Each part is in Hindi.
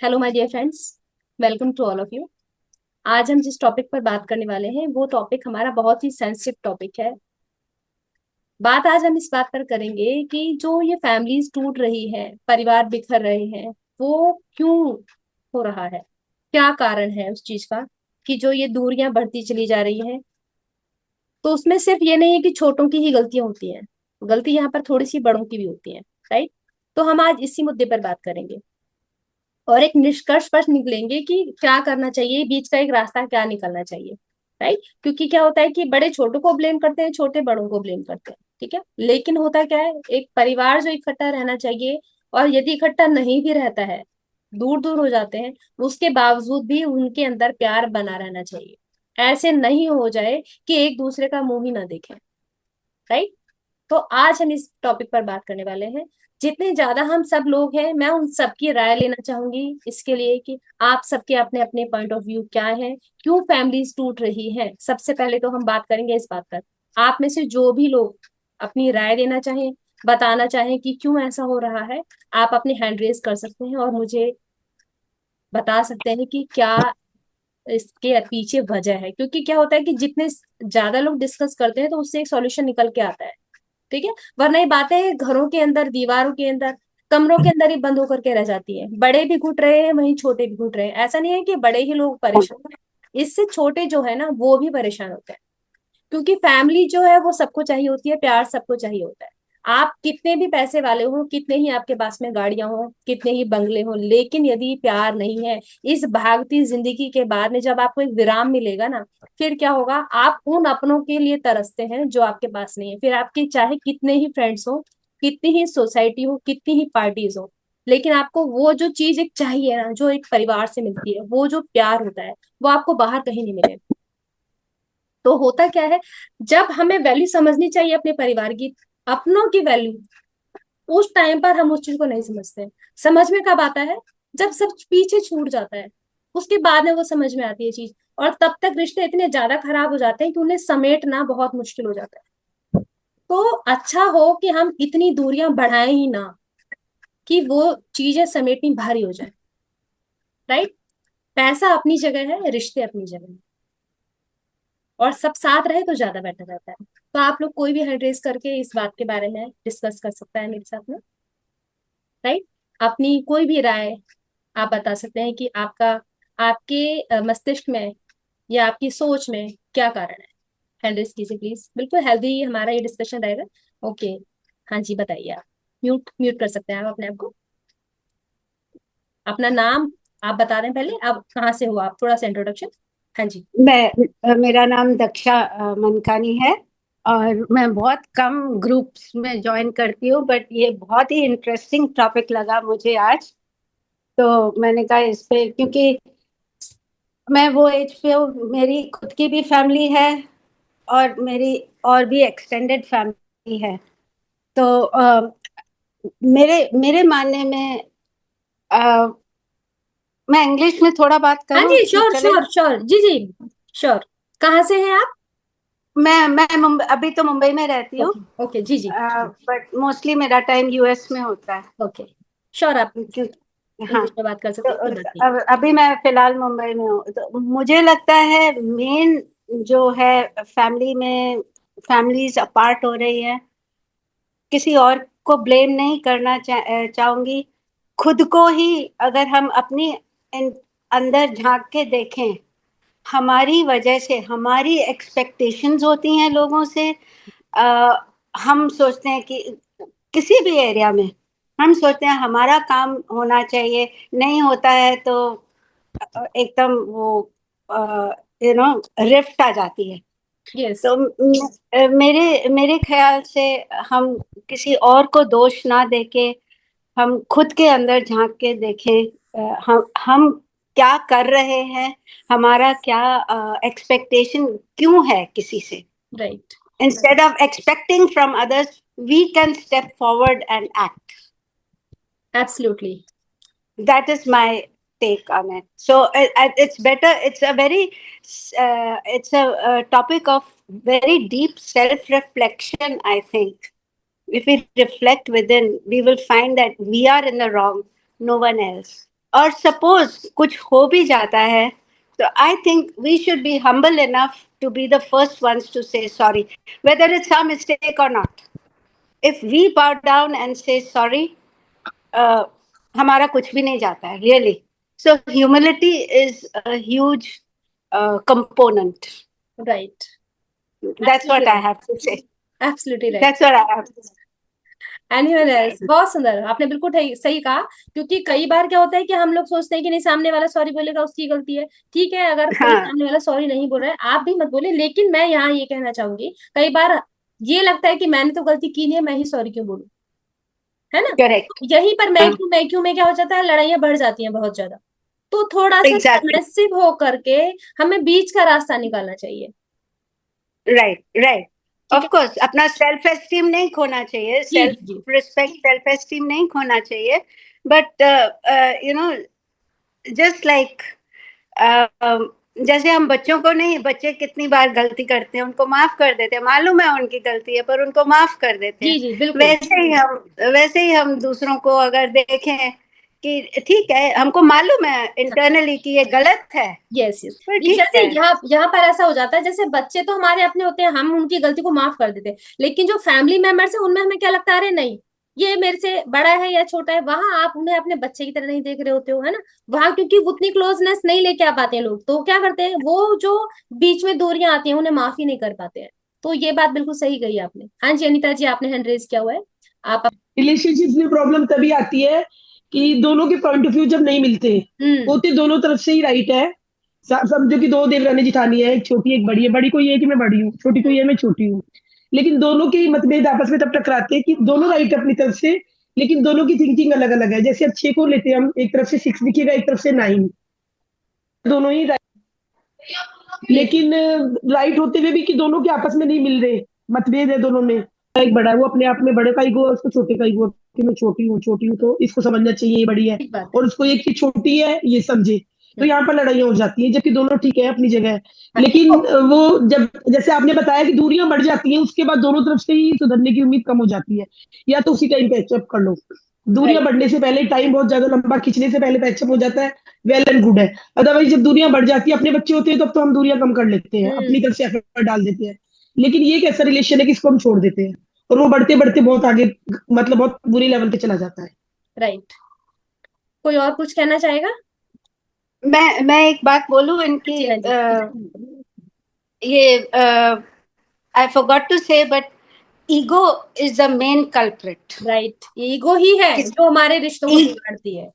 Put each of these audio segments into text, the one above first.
Hello my dear friends. Welcome to all of you. आज हम जिस टॉपिक पर बात करने वाले हैं वो टॉपिक हमारा बहुत ही सेंसिटिव टॉपिक है। बात आज हम इस बात पर करेंगे कि जो ये फैमिलीज टूट रही है, परिवार बिखर रहे हैं, वो क्यों हो रहा है, क्या कारण है उस चीज का कि जो ये दूरियां बढ़ती चली जा रही हैं। तो उसमें सिर्फ ये नहीं है कि छोटों की ही गलतियां होती हैं, गलती यहाँ पर थोड़ी सी बड़ों की भी होती है। राइट। तो हम आज इसी मुद्दे पर बात करेंगे और एक निष्कर्ष पर निकलेंगे कि क्या करना चाहिए, बीच का एक रास्ता क्या निकलना चाहिए। राइट। क्योंकि क्या होता है कि बड़े छोटों को ब्लेम करते हैं, छोटे बड़ों को ब्लेम करते हैं। ठीक है, लेकिन होता क्या है, एक परिवार जो इकट्ठा रहना चाहिए और यदि इकट्ठा नहीं भी रहता है, दूर दूर हो जाते हैं, उसके बावजूद भी उनके अंदर प्यार बना रहना चाहिए। ऐसे नहीं हो जाए कि एक दूसरे का मुंह ही ना देखें। राइट। तो आज हम इस टॉपिक पर बात करने वाले हैं। जितने ज्यादा हम सब लोग हैं, मैं उन सबकी राय लेना चाहूंगी इसके लिए कि आप सबके अपने अपने पॉइंट ऑफ व्यू क्या है, क्यों फैमिलीज टूट रही है। सबसे पहले तो हम बात करेंगे इस बात पर। आप में से जो भी लोग अपनी राय देना चाहें, बताना चाहें कि क्यों ऐसा हो रहा है, आप अपनी हैंड रेज कर सकते हैं और मुझे बता सकते हैं कि क्या इसके पीछे वजह है। क्योंकि क्या होता है कि जितने ज्यादा लोग डिस्कस करते हैं तो उससे एक सॉल्यूशन निकल के आता है। ठीक है। वरना ये बातें घरों के अंदर, दीवारों के अंदर, कमरों के अंदर ही बंद होकर के रह जाती है। बड़े भी घुट रहे हैं, वहीं छोटे भी घुट रहे हैं। ऐसा नहीं है कि बड़े ही लोग परेशान हैं, इससे छोटे जो है ना वो भी परेशान होते हैं। क्योंकि फैमिली जो है वो सबको चाहिए होती है, प्यार सबको चाहिए होता है। आप कितने भी पैसे वाले हो, कितने ही आपके पास में गाड़ियां हो, कितने ही बंगले हो, लेकिन यदि प्यार नहीं है, इस भागती जिंदगी के बाद में जब आपको एक विराम मिलेगा ना, फिर क्या होगा, आप उन अपनों के लिए तरसते हैं जो आपके पास नहीं है। फिर आपके चाहे कितने ही फ्रेंड्स हो, कितनी ही सोसाइटी हो, कितनी ही पार्टीज हो, लेकिन आपको वो जो चीज एक चाहिए ना, जो एक परिवार से मिलती है, वो जो प्यार होता है, वो आपको बाहर कहीं नहीं मिलेगा। तो होता क्या है, जब हमें वैल्यू समझनी चाहिए अपने परिवार की, अपनों की वैल्यू, उस टाइम पर हम उस चीज को नहीं समझते। समझ में कब आता है, जब सब पीछे छूट जाता है, उसके बाद में वो समझ में आती है चीज। और तब तक रिश्ते इतने ज्यादा खराब हो जाते हैं कि उन्हें समेटना बहुत मुश्किल हो जाता है। तो अच्छा हो कि हम इतनी दूरियां बढ़ाएं ही ना, कि वो चीजें समेटनी भारी हो जाए। राइट। पैसा अपनी जगह है, रिश्ते अपनी जगह है, और सब साथ रहे तो ज्यादा बेटर रहता है। तो आप लोग कोई भी हैंड रेस करके इस बात के बारे में डिस्कस कर सकता है मेरे साथ में। राइट। अपनी कोई भी राय आप बता सकते हैं कि आपका, आपके मस्तिष्क में या आपकी सोच में क्या कारण है। हैंड रेस कीजिए प्लीज, बिल्कुल हेल्दी हमारा ये डिस्कशन रहेगा। ओके। हाँ जी, बताइए आप। म्यूट म्यूट कर सकते हैं आप अपने आप को। अपना नाम आप बता दें पहले, आप कहाँ से हो, आप थोड़ा सा इंट्रोडक्शन। हाँ जी। मेरा नाम दक्षा मनकानी है। और मैं बहुत कम ग्रुप्स में ज्वाइन करती हूँ, बट ये बहुत ही इंटरेस्टिंग टॉपिक लगा मुझे आज। तो मैंने कहा इस पे, क्योंकि मैं वो एज पे हूँ, मेरी खुद की भी फैमिली है और मेरी और भी एक्सटेंडेड फैमिली है। तो मेरे मेरे मानने में, अ, मैं इंग्लिश में थोड़ा बात हाँ करूँ जी, तो श्योर श्योर चलेगा? श्योर, जी जी, श्योर। कहाँ से हैं आप? मैं मुंबई, अभी तो मुंबई में रहती हूँ। ओके ओके, जी जी। बट मोस्टली मेरा टाइम यूएस में होता है। ओके, श्योर, आप क्योंकि हाँ, इंग्लिश में बात कर तो सकते हैं, कोई बात नहीं। अभी मैं फिलहाल मुंबई में हूँ, तो मुझे लगता है मेन जो है फैमिली में, फैमिलीज अपार्ट हो रही है। किसी और को ब्लेम नहीं करना चाहूंगी, खुद को ही। अगर हम अपनी अंदर झांक के देखें, हमारी वजह से हमारी एक्सपेक्टेशंस होती हैं लोगों से। आ, हम सोचते हैं कि किसी भी एरिया में हम सोचते हैं हमारा काम होना चाहिए, नहीं होता है तो एकदम वो रिफ्ट आ जाती है। यस। तो मेरे मेरे ख्याल से हम किसी और को दोष ना देके, हम खुद के अंदर झांक के देखें। हम क्या कर रहे हैं, हमारा क्या एक्सपेक्टेशन क्यों है किसी से। Right. Instead of expecting from others, we can step forward and act. Absolutely. That is my take on it. So it's better. It's a very, it's a topic of very deep self-reflection. I think if we reflect within, we will find that we are in the wrong, no one else. और सपोज कुछ हो भी जाता है, तो I think we should be humble enough to be the first ones to say sorry, whether it's our mistake और not. If we bow down and say sorry, हमारा कुछ भी नहीं जाता है really. So humility is a huge component. Right. That's absolutely what I right. have to say. Absolutely right. That's what I have to say. Anyone else, बहुत सुंदर, आपने बिल्कुल सही कहा। क्योंकि कई बार क्या होता है कि हम लोग सोचते हैं कि नहीं, सामने वाला सॉरी बोलेगा उसकी गलती है। ठीक है, अगर कोई हाँ, सामने वाला सॉरी नहीं बोल रहा है आप भी मत बोले, लेकिन मैं यहाँ ये कहना चाहूंगी, कई बार ये लगता है कि मैंने तो गलती की नहीं है, मैं ही सॉरी क्यों बोलूं, है ना। करेक्ट. यहीं पर हाँ, मैं क्यों में क्या हो जाता है, लड़ाइयां बढ़ जाती हैं बहुत ज्यादा। तो थोड़ा सा एग्जैक्टली. सबमिसिव हो करके हमें बीच का रास्ता निकालना चाहिए। Right, right. ठीक ऑफ है। कोर्स अपना सेल्फ एस्टीम नहीं खोना चाहिए, जी सेल्फ जी रिस्पेक्ट, सेल्फ एस्टीम नहीं खोना चाहिए. But you know, just like, जैसे हम बच्चों को नहीं, बच्चे कितनी बार गलती करते हैं, उनको माफ कर देते हैं, मालूम है उनकी गलती है पर उनको माफ कर देते जी हैं. जी बिल्कुल। वैसे ही हम दूसरों को अगर देखें कि ठीक है, हमको मालूम है इंटरनली कि ये गलत है, यस यस। पर ये ठीक जैसे है. यहाँ पर ऐसा हो जाता है, जैसे बच्चे तो हमारे अपने होते हैं, हम उनकी गलती को माफ कर देते हैं, लेकिन जो फैमिली मेंबर्स है उनमें हमें क्या लगता है, अरे नहीं ये मेरे से बड़ा है या छोटा है, वहां आप उन्हें अपने बच्चे की तरह नहीं देख रहे होते हो, है ना। वहां क्योंकि उतनी क्लोजनेस नहीं लेके आ पाते हैं लोग, तो क्या करते हैं, वो जो बीच में दूरियां आती हैं उन्हें माफ ही नहीं कर पाते हैं। तो ये बात बिल्कुल सही कही आपने। हाँ जी अनिता जी, आपने हैंड रेज किया हुआ है। आप। रिलेशनशिप में प्रॉब्लम तभी आती है कि दोनों के पॉइंट ऑफ व्यू जब नहीं मिलते, हम्म। होते दोनों तरफ से ही राइट है। समझो कि दो देवरानी जिठानी है, एक छोटी एक बड़ी है, बड़ी को ये है कि मैं बड़ी हूँ, छोटी को ये है मैं छोटी हूँ। लेकिन दोनों के मतभेद आपस में तब टकराते हैं कि दोनों राइट अपनी तरफ से, लेकिन दोनों की थिंकिंग अलग अलग है। जैसे अब 6 को लेते हैं हम, एक तरफ से 6 दिखेगा, एक तरफ से 9, दोनों ही जी जी। लेकिन राइट होते हुए भी कि दोनों के आपस में नहीं मिल रहे, मतभेद है दोनों में। एक बड़ा है, वो अपने आप में बड़े का ईगो है, उसको छोटे का ईगो कि मैं छोटी हूँ तो इसको समझना चाहिए ये बड़ी है, ठीक बात है। और उसको ये कि छोटी है ये समझे। तो हम्म। यहाँ पर लड़ाइयाँ हो जाती है, जबकि दोनों ठीक है अपनी जगह। हाँ, लेकिन देखो। वो जब जैसे आपने बताया कि दूरियां बढ़ जाती हैं, उसके बाद दोनों तरफ से ही सुधरने की उम्मीद कम हो जाती है, या तो उसी टाइम पैचअप कर लो। दूरियां राइट। बढ़ने से पहले, टाइम बहुत ज्यादा लंबा खींचने से पहले पैचअप हो जाता है, वेल एंड गुड है। अदरवाइज जब दूरियां बढ़ जाती है, अपने बच्चे होते हैं तब तो हम दूरियां कम कर लेते हैं, अपनी हम्म। तरफ से एफर्ट डाल देते हैं। लेकिन ये एक ऐसा रिलेशन है कि इसको हम छोड़ देते हैं, और वो बढ़ते बढ़ते बहुत आगे, मतलब बहुत बुरी लेवल पे चला जाता है। राइट। कोई और कुछ कहना चाहेगा? मैं एक बात बोलूं हाँ इनकी, जी हाँ जी। ये I forgot to say, but ego is the main culprit. Right, ego ही है जो हमारे रिश्तों को बिगाड़ती है।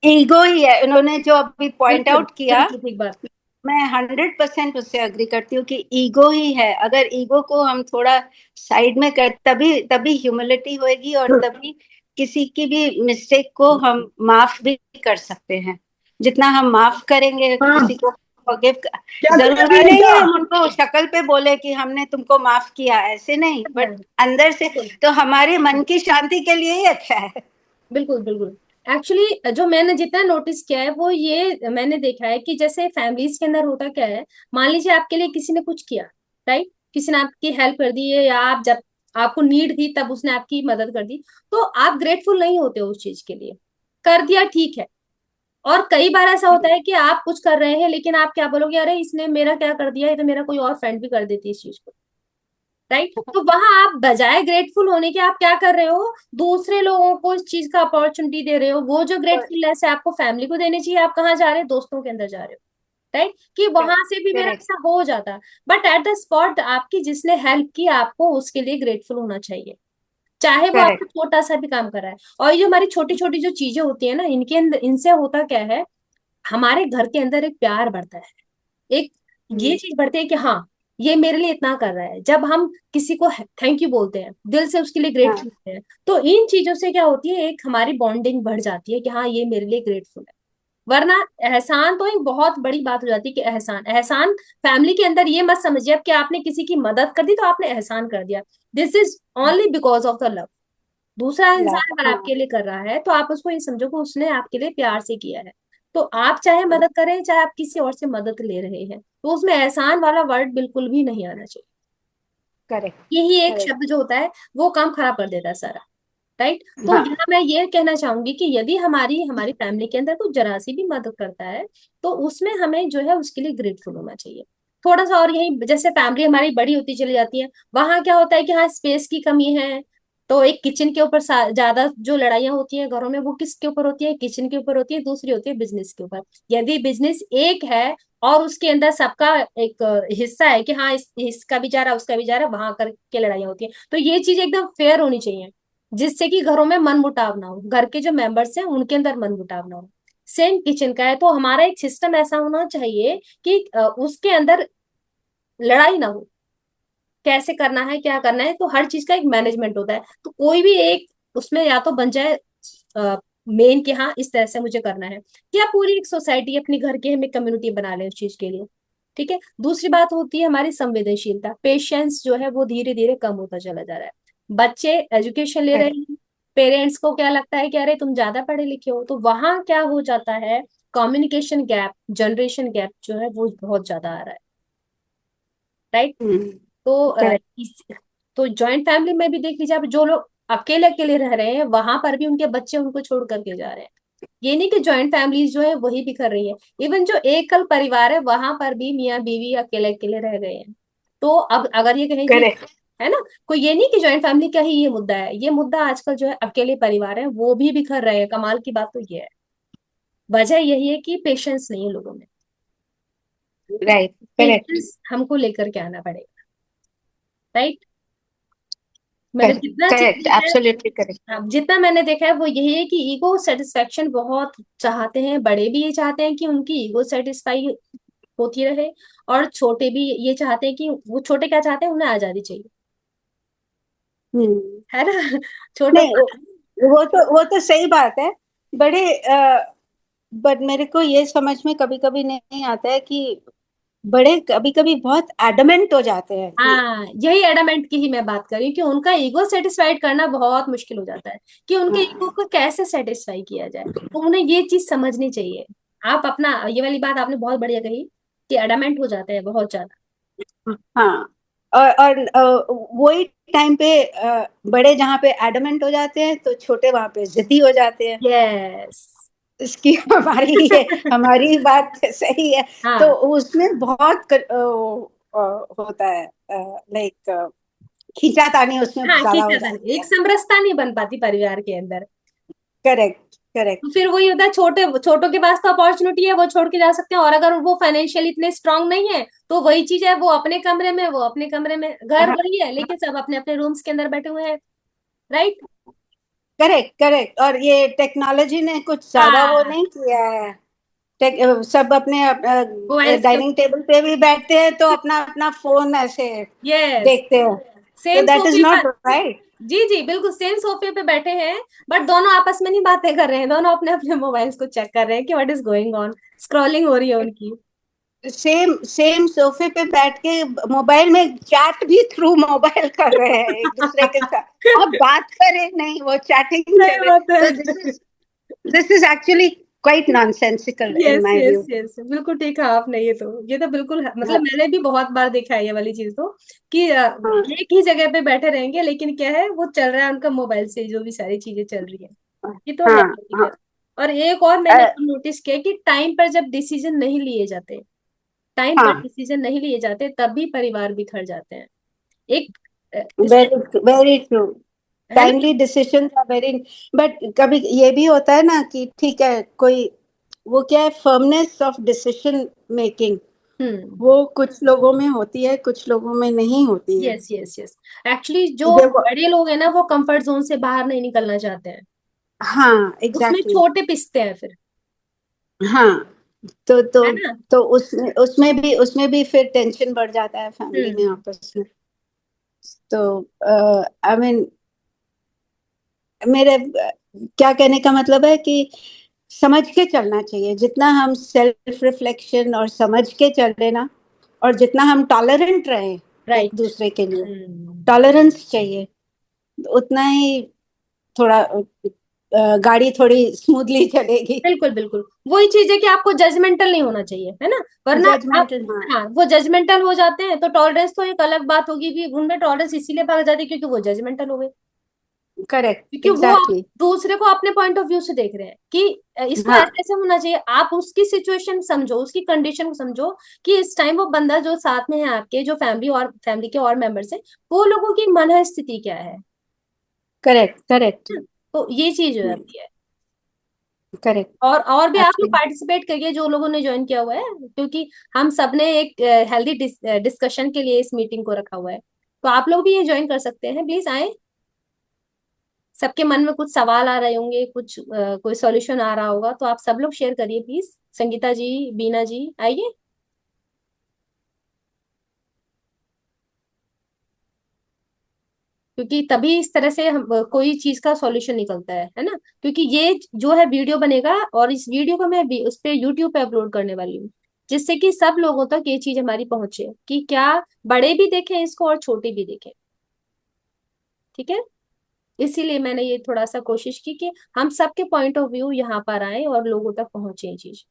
ईगो ही है. उन्होंने जो अभी पॉइंट बिल्कुल आउट किया, बिल्कुल ठीक बात। मैं 100% उससे अग्री करती हूँ कि ईगो ही है. अगर ईगो को हम थोड़ा साइड में कर, तभी तभी ह्यूमिलिटी होएगी, और तभी किसी की भी मिस्टेक को हम माफ भी कर सकते हैं. जितना हम माफ करेंगे हाँ, किसी को, forgive क्या जरूरी करें नहीं क्या। है हम उनको शक्ल पे बोले कि हमने तुमको माफ किया, ऐसे नहीं, बट हाँ, अंदर से. बिल्कुल तो हमारे मन की शांति के लिए ही अच्छा है. बिल्कुल बिल्कुल। एक्चुअली जो मैंने जितना नोटिस किया है वो ये मैंने देखा है कि जैसे फैमिलीज के अंदर होता क्या है, मान लीजिए आपके लिए किसी ने कुछ किया, राइट, किसी ने आपकी हेल्प कर दी है, या आप जब आपको नीड थी तब उसने आपकी मदद कर दी, तो आप ग्रेटफुल नहीं होते हो उस चीज के लिए। कर दिया ठीक है। और कई बार ऐसा होता है कि आप कुछ कर रहे हैं लेकिन आप क्या बोलोगे, अरे इसने मेरा क्या कर दिया, ये तो मेरा कोई और फ्रेंड भी कर देती है इस चीज को, राइट। तो वहां आप बजाय ग्रेटफुल होने के आप क्या कर रहे हो, दूसरे लोगों को इस चीज का अपॉर्चुनिटी दे रहे हो। वो जो ग्रेटफुलनेस है आपको फैमिली को देनी चाहिए, आप कहाँ जा रहे हो, दोस्तों के अंदर जा रहे हो, राइट, कि वहां से भी मेरा करेक्ट, ऐसा हो जाता। बट एट द स्पॉट आपकी जिसने हेल्प की आपको उसके लिए ग्रेटफुल होना चाहिए, चाहे वो आपको करेक्ट. छोटा सा भी काम कर रहा है। और ये जो हमारी छोटी छोटी जो चीजें होती है ना, इनके अंदर इनसे होता क्या है, हमारे घर के अंदर एक प्यार बढ़ता है, एक ये चीज बढ़ती है कि हाँ ये मेरे लिए इतना कर रहा है। जब हम किसी को थैंक यू बोलते हैं, दिल से उसके लिए हाँ, ग्रेटफुल होते हैं, तो इन चीजों से क्या होती है, एक हमारी बॉन्डिंग बढ़ जाती है कि हाँ ये मेरे लिए ग्रेटफुल है। वरना एहसान तो एक बहुत बड़ी बात हो जाती है कि एहसान एहसान फैमिली के अंदर ये मत समझिए अब कि आपने किसी की मदद कर दी तो आपने एहसान कर दिया। This is only because of the love. दूसरा लव, इंसान अगर हाँ. आपके लिए कर रहा है तो आप उसको ये समझो कि उसने आपके लिए प्यार से किया है। तो आप चाहे मदद करें चाहे आप किसी और से मदद ले रहे हैं, तो उसमें एहसान वाला वर्ड बिल्कुल भी नहीं आना चाहिए। करेक्ट, यही एक करेक्ट. शब्द जो होता है वो काम खराब कर देता है सारा, राइट। तो हाँ। यहाँ मैं ये कहना चाहूंगी कि यदि हमारी हमारी फैमिली के अंदर कुछ जरा सी भी मदद करता है तो उसमें हमें जो है उसके लिए ग्रेटफुल होना चाहिए थोड़ा सा। और यही जैसे फैमिली हमारी बड़ी होती चली जाती है, वहां क्या होता है कि हाँ स्पेस की कमी है, तो एक किचन के ऊपर ज्यादा जो लड़ाइयाँ होती हैं घरों में वो किसके ऊपर होती है, किचन के ऊपर होती है, दूसरी होती है बिजनेस के ऊपर। यदि बिजनेस एक है और उसके अंदर सबका एक हिस्सा है कि हाँ इसका भी जा रहा है उसका भी जा रहा है, वहां करके लड़ाइयाँ होती है। तो ये चीज एकदम फेयर होनी चाहिए जिससे कि घरों में मन मुटाव ना हो, घर के जो मेंबर्स हैं उनके अंदर मन मुटाव ना हो। सेम किचन का है तो हमारा एक सिस्टम ऐसा होना चाहिए कि उसके अंदर लड़ाई ना हो, कैसे करना है क्या करना है, तो हर चीज का एक मैनेजमेंट होता है। तो कोई भी एक उसमें या तो बन जाए मेन कि हाँ इस तरह से मुझे करना है, या पूरी एक सोसाइटी अपनी घर की हम एक कम्युनिटी बना ले उस चीज के लिए। ठीक है। दूसरी बात होती है हमारी संवेदनशीलता, पेशेंस जो है वो धीरे धीरे कम होता चला जा रहा है। बच्चे एजुकेशन ले रहे करेक्ट। हैं, पेरेंट्स को क्या लगता है कि अरे तुम ज्यादा पढ़े लिखे हो, तो वहां क्या हो जाता है, कम्युनिकेशन गैप, जनरेशन गैप जो है वो बहुत ज्यादा आ रहा है। राइट। तो करेक्ट। तो जॉइंट फैमिली में भी देख लीजिए आप, जो लोग अकेले अकेले रह रहे हैं वहां पर भी उनके बच्चे उनको छोड़ करके जा रहे हैं। ये नहीं कि जॉइंट फैमिलीज जो है वही बिखर रही है, इवन जो एकल परिवार है वहां पर भी मियाँ बीवी अकेले अकेले रह गए हैं। तो अब अगर ये कहें कि करेक्ट। है ना, कोई ये नहीं कि जॉइंट फैमिली का ही ये मुद्दा है, ये मुद्दा आजकल जो है अकेले परिवार है वो भी बिखर रहे हैं। कमाल की बात तो ये है, वजह यही है कि पेशेंस नहीं है लोगों में। राइट। करेक्ट। पेशेंस हमको लेकर के आना पड़ेगा। राइट। मैंने करेक्ट। जितना चीज करेक्ट। देखा है, एब्सोल्युटली करेक्ट। हाँ जितना मैंने देखा है वो यही है कि ईगो सेटिस्फेक्शन बहुत चाहते हैं, बड़े भी ये चाहते हैं कि उनकी ईगो सेटिस्फाई होती रहे, और छोटे भी ये चाहते हैं कि वो छोटे क्या चाहते हैं, उन्हें आजादी चाहिए, हम्म। है ना। छोटों नहीं, को वो तो सही बात है। बड़े बट मेरे को ये समझ में कभी कभी नहीं आता है कि बड़े कभी कभी बहुत एडमेंट हो जाते हैं कि हाँ यही एडामेंट की ही मैं बात कर रही हूँ कि उनका ईगो सेटिस्फाइड करना बहुत मुश्किल हो जाता है कि उनके ईगो हाँ। को कैसे सेटिस्फाई किया जाए। तो उन्हें ये चीज समझनी चाहिए। आप अपना ये वाली बात आपने बहुत बढ़िया कही कि एडामेंट हो जाते हैं बहुत ज्यादा। हाँ। और वही टाइम पे बड़े जहाँ पे एडमेंट हो जाते हैं तो छोटे वहां पे जिद्दी हो जाते हैं। यस। इसकी हमारी बात सही है। तो हाँ उसमें बहुत होता है, लाइक खींचातानी उसमें हाँ ज्यादा हो खींचातानी, जाती एक है। समरसता नहीं बन पाती परिवार के अंदर। करेक्ट। करेक्ट। तो फिर वही होता है, छोटे छोटों के पास तो अपॉर्चुनिटी है वो छोड़ के जा सकते हैं, और अगर वो फाइनेंशियली इतने स्ट्रांग नहीं है तो वही चीज है, वो अपने कमरे में, वो अपने कमरे में, घर वही है लेकिन सब अपने अपने रूम्स के अंदर बैठे हुए हैं। राइट। करेक्ट। करेक्ट। और ये टेक्नोलॉजी ने कुछ ज्यादा वो हाँ नहीं किया है। सब अपने मोबाइल्स के, डाइनिंग टेबल पे भी बैठते हैं तो अपना अपना फोन ऐसे यस देखते हैं। तो सेम दैट इज सोफे नॉट पर, राइट। जी जी बिल्कुल सेम सोफे पे बैठे हैं, बट दोनों आपस में नहीं बातें कर रहे हैं, दोनों अपने अपने मोबाइल्स को चेक कर रहे हैं कि what is going on, scrolling हो रही है उनकी। सेम सेम सोफे पे बैठ के मोबाइल में चैट भी थ्रू मोबाइल कर रहे हैं एक दूसरे के साथ। अब बात करें नहीं, वो चैटिंग सही कर रहे। बात है। तो this is actually quite nonsensical in yes my yes view. Yes बिल्कुल ठीक है आपने, ये तो बिल्कुल मतलब हाँ। मैंने भी बहुत बार देखा है ये वाली चीज तो, कि हाँ। एक ही जगह पे बैठे रहेंगे लेकिन क्या है वो चल रहा है उनका मोबाइल से जो भी सारी चीजें चल रही है। ये तो है हाँ। ठीक है। हाँ। और एक और मैंने अ, नोटिस किया कि टाइम पर जब डिसीजन नहीं लिए जाते, टाइम पर हाँ। डिसीजन नहीं लिए जाते तभी परिवार बिखर जाते हैं। एक इसमें वेरी वेरी ट्रू। है ना। Timely decision are very. But कभी ये भी होता है ना कि ठीक है, कोई वो क्या है, फर्मनेस ऑफ डिसीजन मेकिंग हम्म। वो कुछ लोगों में होती है, कुछ लोगों में नहीं होती है। यस यस यस एक्चुअली जो देखो। बड़े लोग हैं ना वो कंफर्ट जोन से बाहर नहीं निकलना चाहते हैं, हाँ, उसमें एग्जैक्टली। छोटे पिसते हैं फिर, हाँ। तो है ना। उसमें भी फिर टेंशन बढ़ जाता है फैमिली में हम्म। आपस में। तो आई मीन मेरे क्या कहने का मतलब है कि समझ के चलना चाहिए। जितना हम सेल्फ रिफ्लेक्शन और समझ के चले ना, और जितना हम टॉलरेंट रहे एक राइट। दूसरे के लिए, हम्म। टॉलरेंस चाहिए, उतना ही थोड़ा गाड़ी थोड़ी स्मूथली चलेगी। बिल्कुल बिल्कुल वही चीज है कि आपको जजमेंटल नहीं होना चाहिए, है ना, वरना आप, जजमेंटल। हाँ। हाँ वो जजमेंटल हो जाते हैं तो टॉलरेंस तो एक अलग बात होगी कि उनमें टॉलरेंस इसीलिए भाग जाती है क्योंकि वो जजमेंटल हो गए। करेक्ट, क्योंकि वो आप एग्जैक्टली। दूसरे को अपने पॉइंट ऑफ व्यू से देख रहे हैं कि इसको हाँ, ऐसे ऐसे होना चाहिए। आप उसकी सिचुएशन समझो, उसकी कंडीशन को समझो कि इस टाइम वो बंदा जो साथ में है आपके, जो फैमिली और फैमिली के और मेंबर्स हैं, वो लोगों की मन स्थिति क्या है। करेक्ट, करेक्ट, तो ये चीज हो जाती है। करेक्ट, और भी आप लोग एब्सोल्युटली। पार्टिसिपेट करिए जो लोगों ने ज्वाइन किया हुआ है, क्योंकि हम सब ने एक हेल्दी डिस्कशन के लिए इस मीटिंग को रखा हुआ है। तो आप लोग भी ये ज्वाइन कर सकते हैं, प्लीज आए। सबके मन में कुछ सवाल आ रहे होंगे, कुछ कोई सॉल्यूशन आ रहा होगा, तो आप सब लोग शेयर करिए प्लीज। संगीता जी, बीना जी, आइए। क्योंकि तभी इस तरह से हम कोई चीज का सॉल्यूशन निकलता है ना। क्योंकि ये जो है वीडियो बनेगा, और इस वीडियो को मैं उस पे यूट्यूब पे अपलोड करने वाली हूँ, जिससे कि सब लोगों तक ये चीज हमारी पहुंचे, कि क्या बड़े भी देखें इसको और छोटे भी देखें। ठीक है। इसीलिए मैंने ये थोड़ा सा कोशिश की कि हम सबके पॉइंट ऑफ व्यू यहाँ पर आए और लोगों तक पहुंचे ये चीज।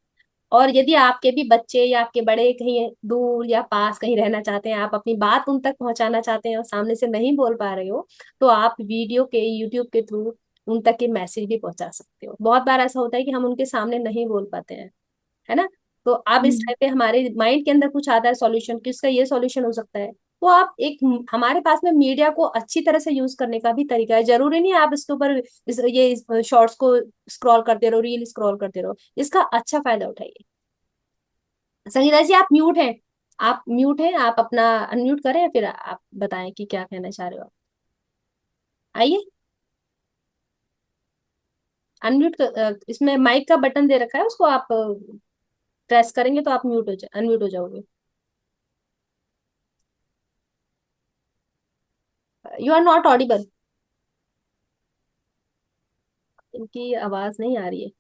और यदि आपके भी बच्चे या आपके बड़े कहीं दूर या पास कहीं रहना चाहते हैं, आप अपनी बात उन तक पहुंचाना चाहते हैं और सामने से नहीं बोल पा रहे हो, तो आप वीडियो के यूट्यूब के थ्रू उन तक के मैसेज भी पहुंचा सकते हो। बहुत बार ऐसा होता है कि हम उनके सामने नहीं बोल पाते हैं, है ना। तो अब इस टाइम पे हमारे माइंड के अंदर कुछ आता है सॉल्यूशन कि इसका ये सॉल्यूशन हो सकता है। तो आप एक हमारे पास में मीडिया को अच्छी तरह से यूज करने का भी तरीका है। जरूरी नहीं है आप इसके ऊपर ये शॉर्ट्स को स्क्रॉल करते रहो, रील स्क्रॉल करते रहो। इसका अच्छा फायदा उठाइए। संगीता जी, आप म्यूट हैं। आप म्यूट हैं, आप अपना अनम्यूट करें, फिर आप बताएं कि क्या कहना चाह रहे हो आप। आइए। अनम्यूट इसमें माइक का बटन दे रखा है, उसको आप प्रेस करेंगे तो आप म्यूट हो जाए, अनम्यूट हो जाओगे। You are not audible. इनकी आवाज नहीं आ रही है।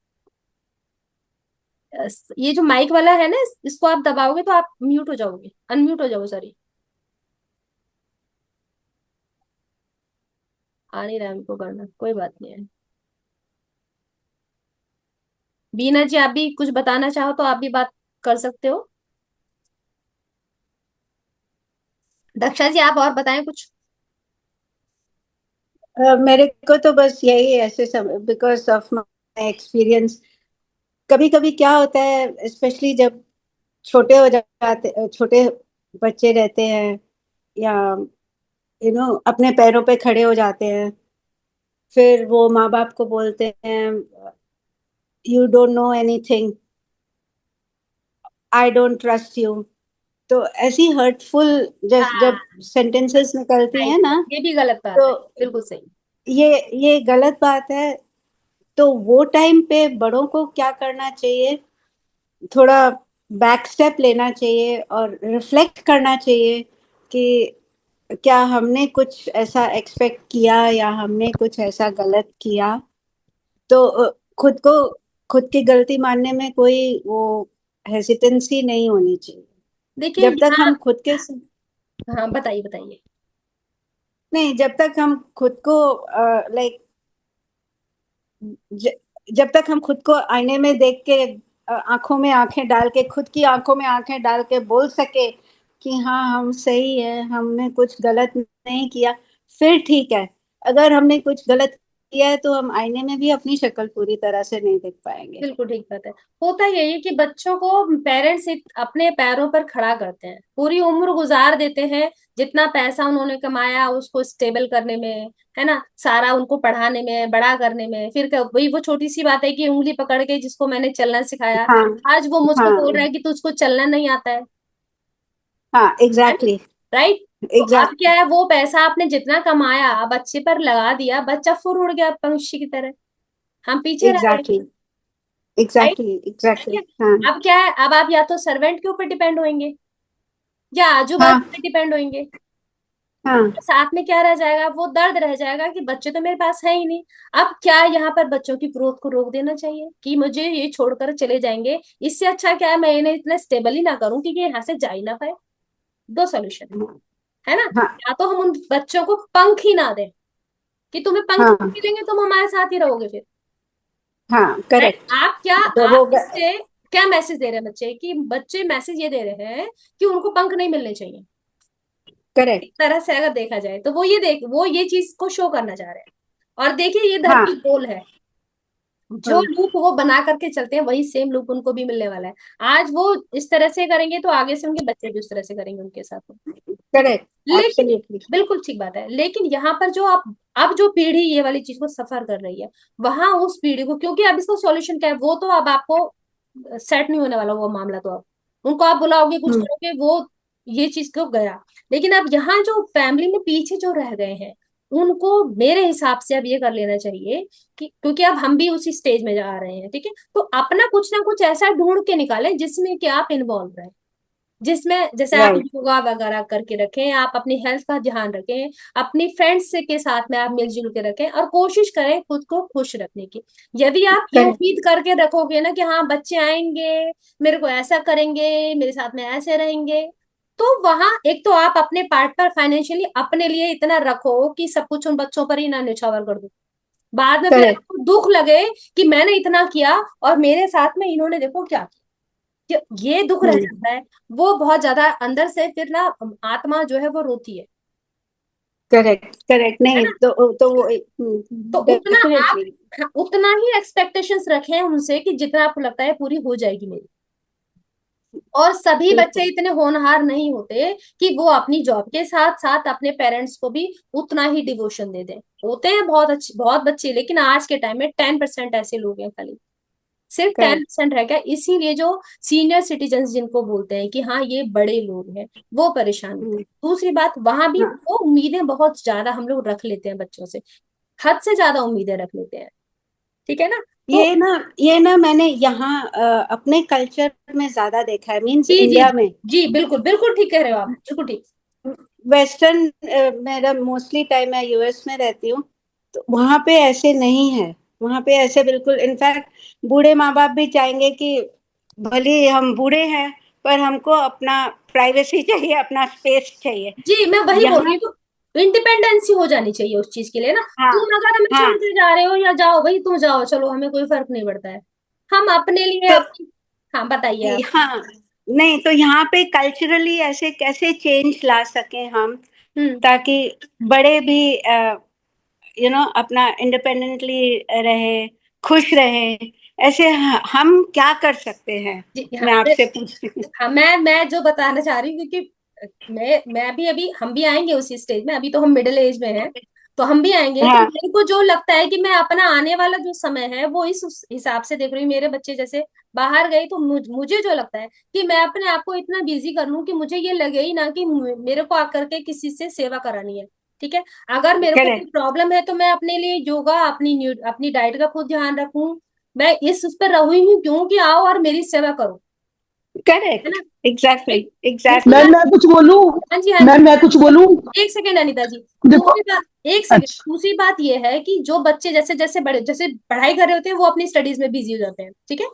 ये जो माइक वाला है ना, इसको आप दबाओगे तो आप म्यूट हो जाओगे, अनम्यूट हो जाओगे, सॉरी। आ नहीं रहा है हमको करना, कोई बात नहीं है। बीना जी, आप भी कुछ बताना चाहो तो आप भी बात कर सकते हो। दक्षा जी, आप और बताएं कुछ। मेरे को तो बस यही ऐसे सब, बिकॉज ऑफ माय एक्सपीरियंस, कभी कभी क्या होता है, स्पेशली जब छोटे हो जाते, छोटे बच्चे रहते हैं, या अपने पैरों पे खड़े हो जाते हैं, फिर वो माँ बाप को बोलते हैं, you don't know anything, I don't trust you. तो ऐसी हर्टफुल जब हाँ, सेंटेंसेस निकलती राइट। हैं ना, ये भी गलत बात तो है, बिल्कुल सही। ये ये गलत बात है। तो वो टाइम पे बड़ों को क्या करना चाहिए, थोड़ा बैक स्टेप लेना चाहिए और रिफ्लेक्ट करना चाहिए कि क्या हमने कुछ ऐसा एक्सपेक्ट किया या हमने कुछ ऐसा गलत किया। तो खुद को, खुद की गलती मानने में कोई वो हेसिटेंसी नहीं होनी चाहिए। देखिए जब तक यहाँ। हम खुद के, हाँ, बताइए बताइए। नहीं, जब तक हम खुद को लाइक, जब तक हम खुद को आईने में देख के, आंखों में आंखें डाल के, खुद की आंखों में आंखें डाल के बोल सके कि हाँ हम सही है, हमने कुछ गलत नहीं किया, फिर ठीक है। अगर हमने कुछ गलत किया है तो हम आईने में भी अपनी शक्ल पूरी तरह से नहीं देख पाएंगे। बिल्कुल ठीक बात है। होता यही है कि बच्चों को पेरेंट्स अपने पैरों पर खड़ा करते हैं, पूरी उम्र गुजार देते हैं। जितना पैसा उन्होंने कमाया उसको स्टेबल करने में, है ना, सारा उनको पढ़ाने में, बड़ा करने में, फिर वही वो छोटी सी बात है कि उंगली पकड़ के जिसको मैंने चलना सिखाया, हाँ, आज वो मुझको बोल रहा हाँ, है कि तुझको चलना नहीं आता है। हाँ, एग्जैक्टली, राइट। तो अब क्या एग्जैक्टली, है, वो पैसा आपने जितना कमाया बच्चे पर लगा दिया, बच्चा फुर उड़ गया पंछी की तरह, हम पीछे रह गए। Exactly, right. एग्जैक्टली, ठीक एग्जैक्टली। है। हाँ, अब क्या है, अब आप या तो सर्वेंट के ऊपर डिपेंड होंगे या आजू बाजू हाँ, पे डिपेंड होंगे। हाँ, साथ में क्या रह जाएगा, वो दर्द रह जाएगा कि बच्चे तो मेरे पास है ही नहीं। अब क्या यहाँ पर बच्चों की ग्रोथ को रोक देना चाहिए कि मुझे ये छोड़कर चले जाएंगे, इससे अच्छा क्या है मैं इन्हें इतना स्टेबल ही ना करूं कि ये यहाँ से जा ही ना पाए। दो सोल्यूशन है ना। हाँ, या तो हम उन बच्चों को पंख ही ना दें, कि तुम्हें पंख हाँ, मिलेंगे तुम हमारे साथ ही रहोगे फिर। हाँ, राइट। करेक्ट। आप क्या, जब आप वो इससे क्या मैसेज दे रहे हैं बच्चे, कि बच्चे मैसेज ये दे रहे हैं कि उनको पंख नहीं मिलने चाहिए। करेक्ट। एक तरह से अगर देखा जाए तो वो ये चीज को शो करना चाह रहे हैं। और देखिए ये धर्म हाँ की गोल है, जो हाँ लूप वो बना करके चलते हैं वही सेम लूप उनको भी मिलने वाला है। आज वो इस तरह से करेंगे तो आगे से उनके बच्चे भी उस तरह से करेंगे उनके साथ। करेक्ट लेकिन एब्सोल्युटली बिल्कुल ठीक बात है, लेकिन यहाँ पर जो आप अब जो पीढ़ी ये वाली चीज को सफर कर रही है, वहां उस पीढ़ी को, क्योंकि अब इसका सॉल्यूशन क्या है, वो तो अब आपको सेट नहीं होने वाला वो मामला, तो अब उनको आप बुलाओगे कुछ करोगे वो ये चीज को गया। लेकिन अब यहाँ जो फैमिली में पीछे जो रह गए हैं, उनको मेरे हिसाब से अब ये कर लेना चाहिए कि, क्योंकि अब हम भी उसी स्टेज में जा रहे हैं, ठीक है, तो अपना कुछ ना कुछ ऐसा ढूंढ के निकालें जिसमें कि आप इन्वॉल्व रहे, जिसमें जैसे आप राइट योगा वगैरह करके रखें, आप अपनी हेल्थ का ध्यान रखें, अपनी फ्रेंड्स के साथ में आप मिलजुल के रखें और कोशिश करें खुद को खुश रखने की। यदि आप ये करेक्ट उम्मीद करके रखोगे ना कि हाँ बच्चे आएंगे, मेरे को ऐसा करेंगे, मेरे साथ में ऐसे रहेंगे, तो वहां एक तो आप अपने पार्ट पर फाइनेंशियली अपने लिए इतना रखो कि सब कुछ उन बच्चों पर ही ना न्यौछावर कर दो, बाद में फिर करेक्ट आपको दुख लगे कि मैंने इतना किया और मेरे साथ में इन्होंने देखो क्या किया, ये दुख रह जाता है। वो बहुत ज्यादा अंदर से फिर ना आत्मा जो है वो रोती करेक्ट करेक्ट है नहीं ना। तो तो उतना आप, डेफिनेटली हाँ, उतना ही एक्सपेक्टेशंस रखें उनसे कि जितना आपको लगता है पूरी हो जाएगी मेरी। और सभी बच्चे बिल्कुल इतने होनहार नहीं होते कि वो अपनी जॉब के साथ साथ अपने पेरेंट्स को भी उतना ही डिवोशन दे दें। होते हैं बहुत अच्छे बहुत बच्चे, लेकिन आज के टाइम में 10% ऐसे लोग हैं खाली, सिर्फ टेन करेक्ट परसेंट रह गया। इसीलिए जो सीनियर सिटीजन जिनको बोलते हैं कि हाँ ये बड़े लोग हैं, वो परेशान होते हैं। दूसरी बात, वहां भी हाँ वो उम्मीदें बहुत ज्यादा हम लोग रख लेते हैं बच्चों से, हद से ज्यादा उम्मीदें रख लेते हैं, ठीक है ना। तो ये ना मैंने यहाँ अपने कल्चर में ज्यादा देखा है, मीन्स जी जी इंडिया जी में। जी, बिल्कुल बिल्कुल ठीक कह रहे हो आप, बिल्कुल ठीक। वेस्टर्न मेरा मोस्टली टाइम मैं यूएस में रहती हूँ, तो वहां पे ऐसे नहीं है। वहां पे ऐसे बिल्कुल, इनफैक्ट बूढ़े माँ बाप भी चाहेंगे कि भले ही हम बूढ़े हैं पर हमको अपना प्राइवेसी चाहिए, अपना स्पेस चाहिए। जी मैं वही बोल यहाँ रही हूँ, इंडिपेंडेंसी हो जानी चाहिए उस चीज के लिए ना। हाँ तुम अगर हमें हाँ छोड़ के जा रहे हो या जाओ भाई, तुम जाओ, चलो हमें कोई फर्क नहीं पड़ता है, हम अपने लिए तो अपनी। हाँ बताइए आप। हाँ नहीं तो यहाँ पे कल्चरली ऐसे कैसे चेंज ला सकें हम, हम्म। ताकि बड़े भी अपना इंडिपेंडेंटली रहे, खुश रहे। ऐसे हम क्या कर सकते हैं, जी हाँ, मैं आपसे पूछती हूँ। हाँ मैं जो बताना चाह रही हूँ, क्योंकि मैं भी अभी, हम भी आएंगे उसी स्टेज में, अभी तो हम मिडिल एज में हैं, तो हम भी आएंगे। तो हाँ मेरे को जो लगता है कि मैं अपना आने वाला जो समय है वो इस उस हिसाब से देख रही हूँ। मेरे बच्चे जैसे बाहर गए तो मुझे जो लगता है कि मैं अपने आप को इतना बिजी कर लूं कि मुझे ये लगे ही ना कि मेरे को आकर के किसी से सेवा करानी है, ठीक है। अगर मेरे को कोई करेक्ट प्रॉब्लम है तो मैं अपने लिए योगा, अपनी डाइट का खुद ध्यान रखूं, मैं इस उस पर रहूं ही क्यों कि आओ और मेरी सेवा करो, है करेक्ट ना। एग्जैक्टली एक दूसरी एग्जैक्टली मैम बात, मैं कुछ बोलूं? हाँ जी हाँ जी, मैम मैं कुछ बोलूं? एक सेकेंड अनिता जी। देखो। दूसरी बात, एक सेकेंड, अच्छा। दूसरी बात ये है कि जो बच्चे जैसे जैसे बड़े, जैसे पढ़ाई कर रहे होते हैं वो अपनी स्टडीज में बिजी हो जाते हैं, ठीक है,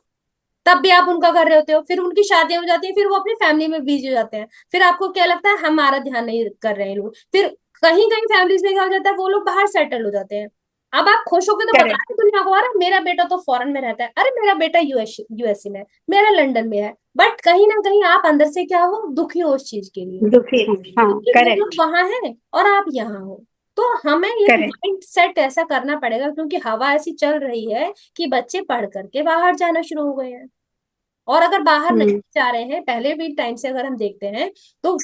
तब भी आप उनका कर रहे होते हो, फिर उनकी शादियां हो जाती है, फिर वो अपनी फैमिली में बिजी हो जाते हैं, फिर आपको क्या लगता है हमारा ध्यान नहीं कर रहे हैं लोग, फिर कहीं कहीं फैमिलीज में क्या हो जाता है वो लोग बाहर सेटल हो जाते हैं। अब आप खुश होकर तो बता करेक्ट रहे दुनिया को, अरे मेरा बेटा तो फॉरेन में रहता है, अरे मेरा बेटा यूएसए में है, मेरा लंदन में है, बट कहीं ना कहीं आप अंदर से क्या हो, दुखी हो उस चीज के लिए, दुखी हूँ, हाँ क्योंकि वो लोग करेक्ट वहां हैं और आप यहाँ हो। तो हमें ये करेक्ट माइंड सेट ऐसा करना पड़ेगा, क्योंकि हवा ऐसी चल रही है कि बच्चे पढ़ करके बाहर जाना शुरू हो गए हैं। और अगर बाहर नहीं हम्म जा रहे हैं, पहले भी टाइम से अगर हम देखते हैं, तो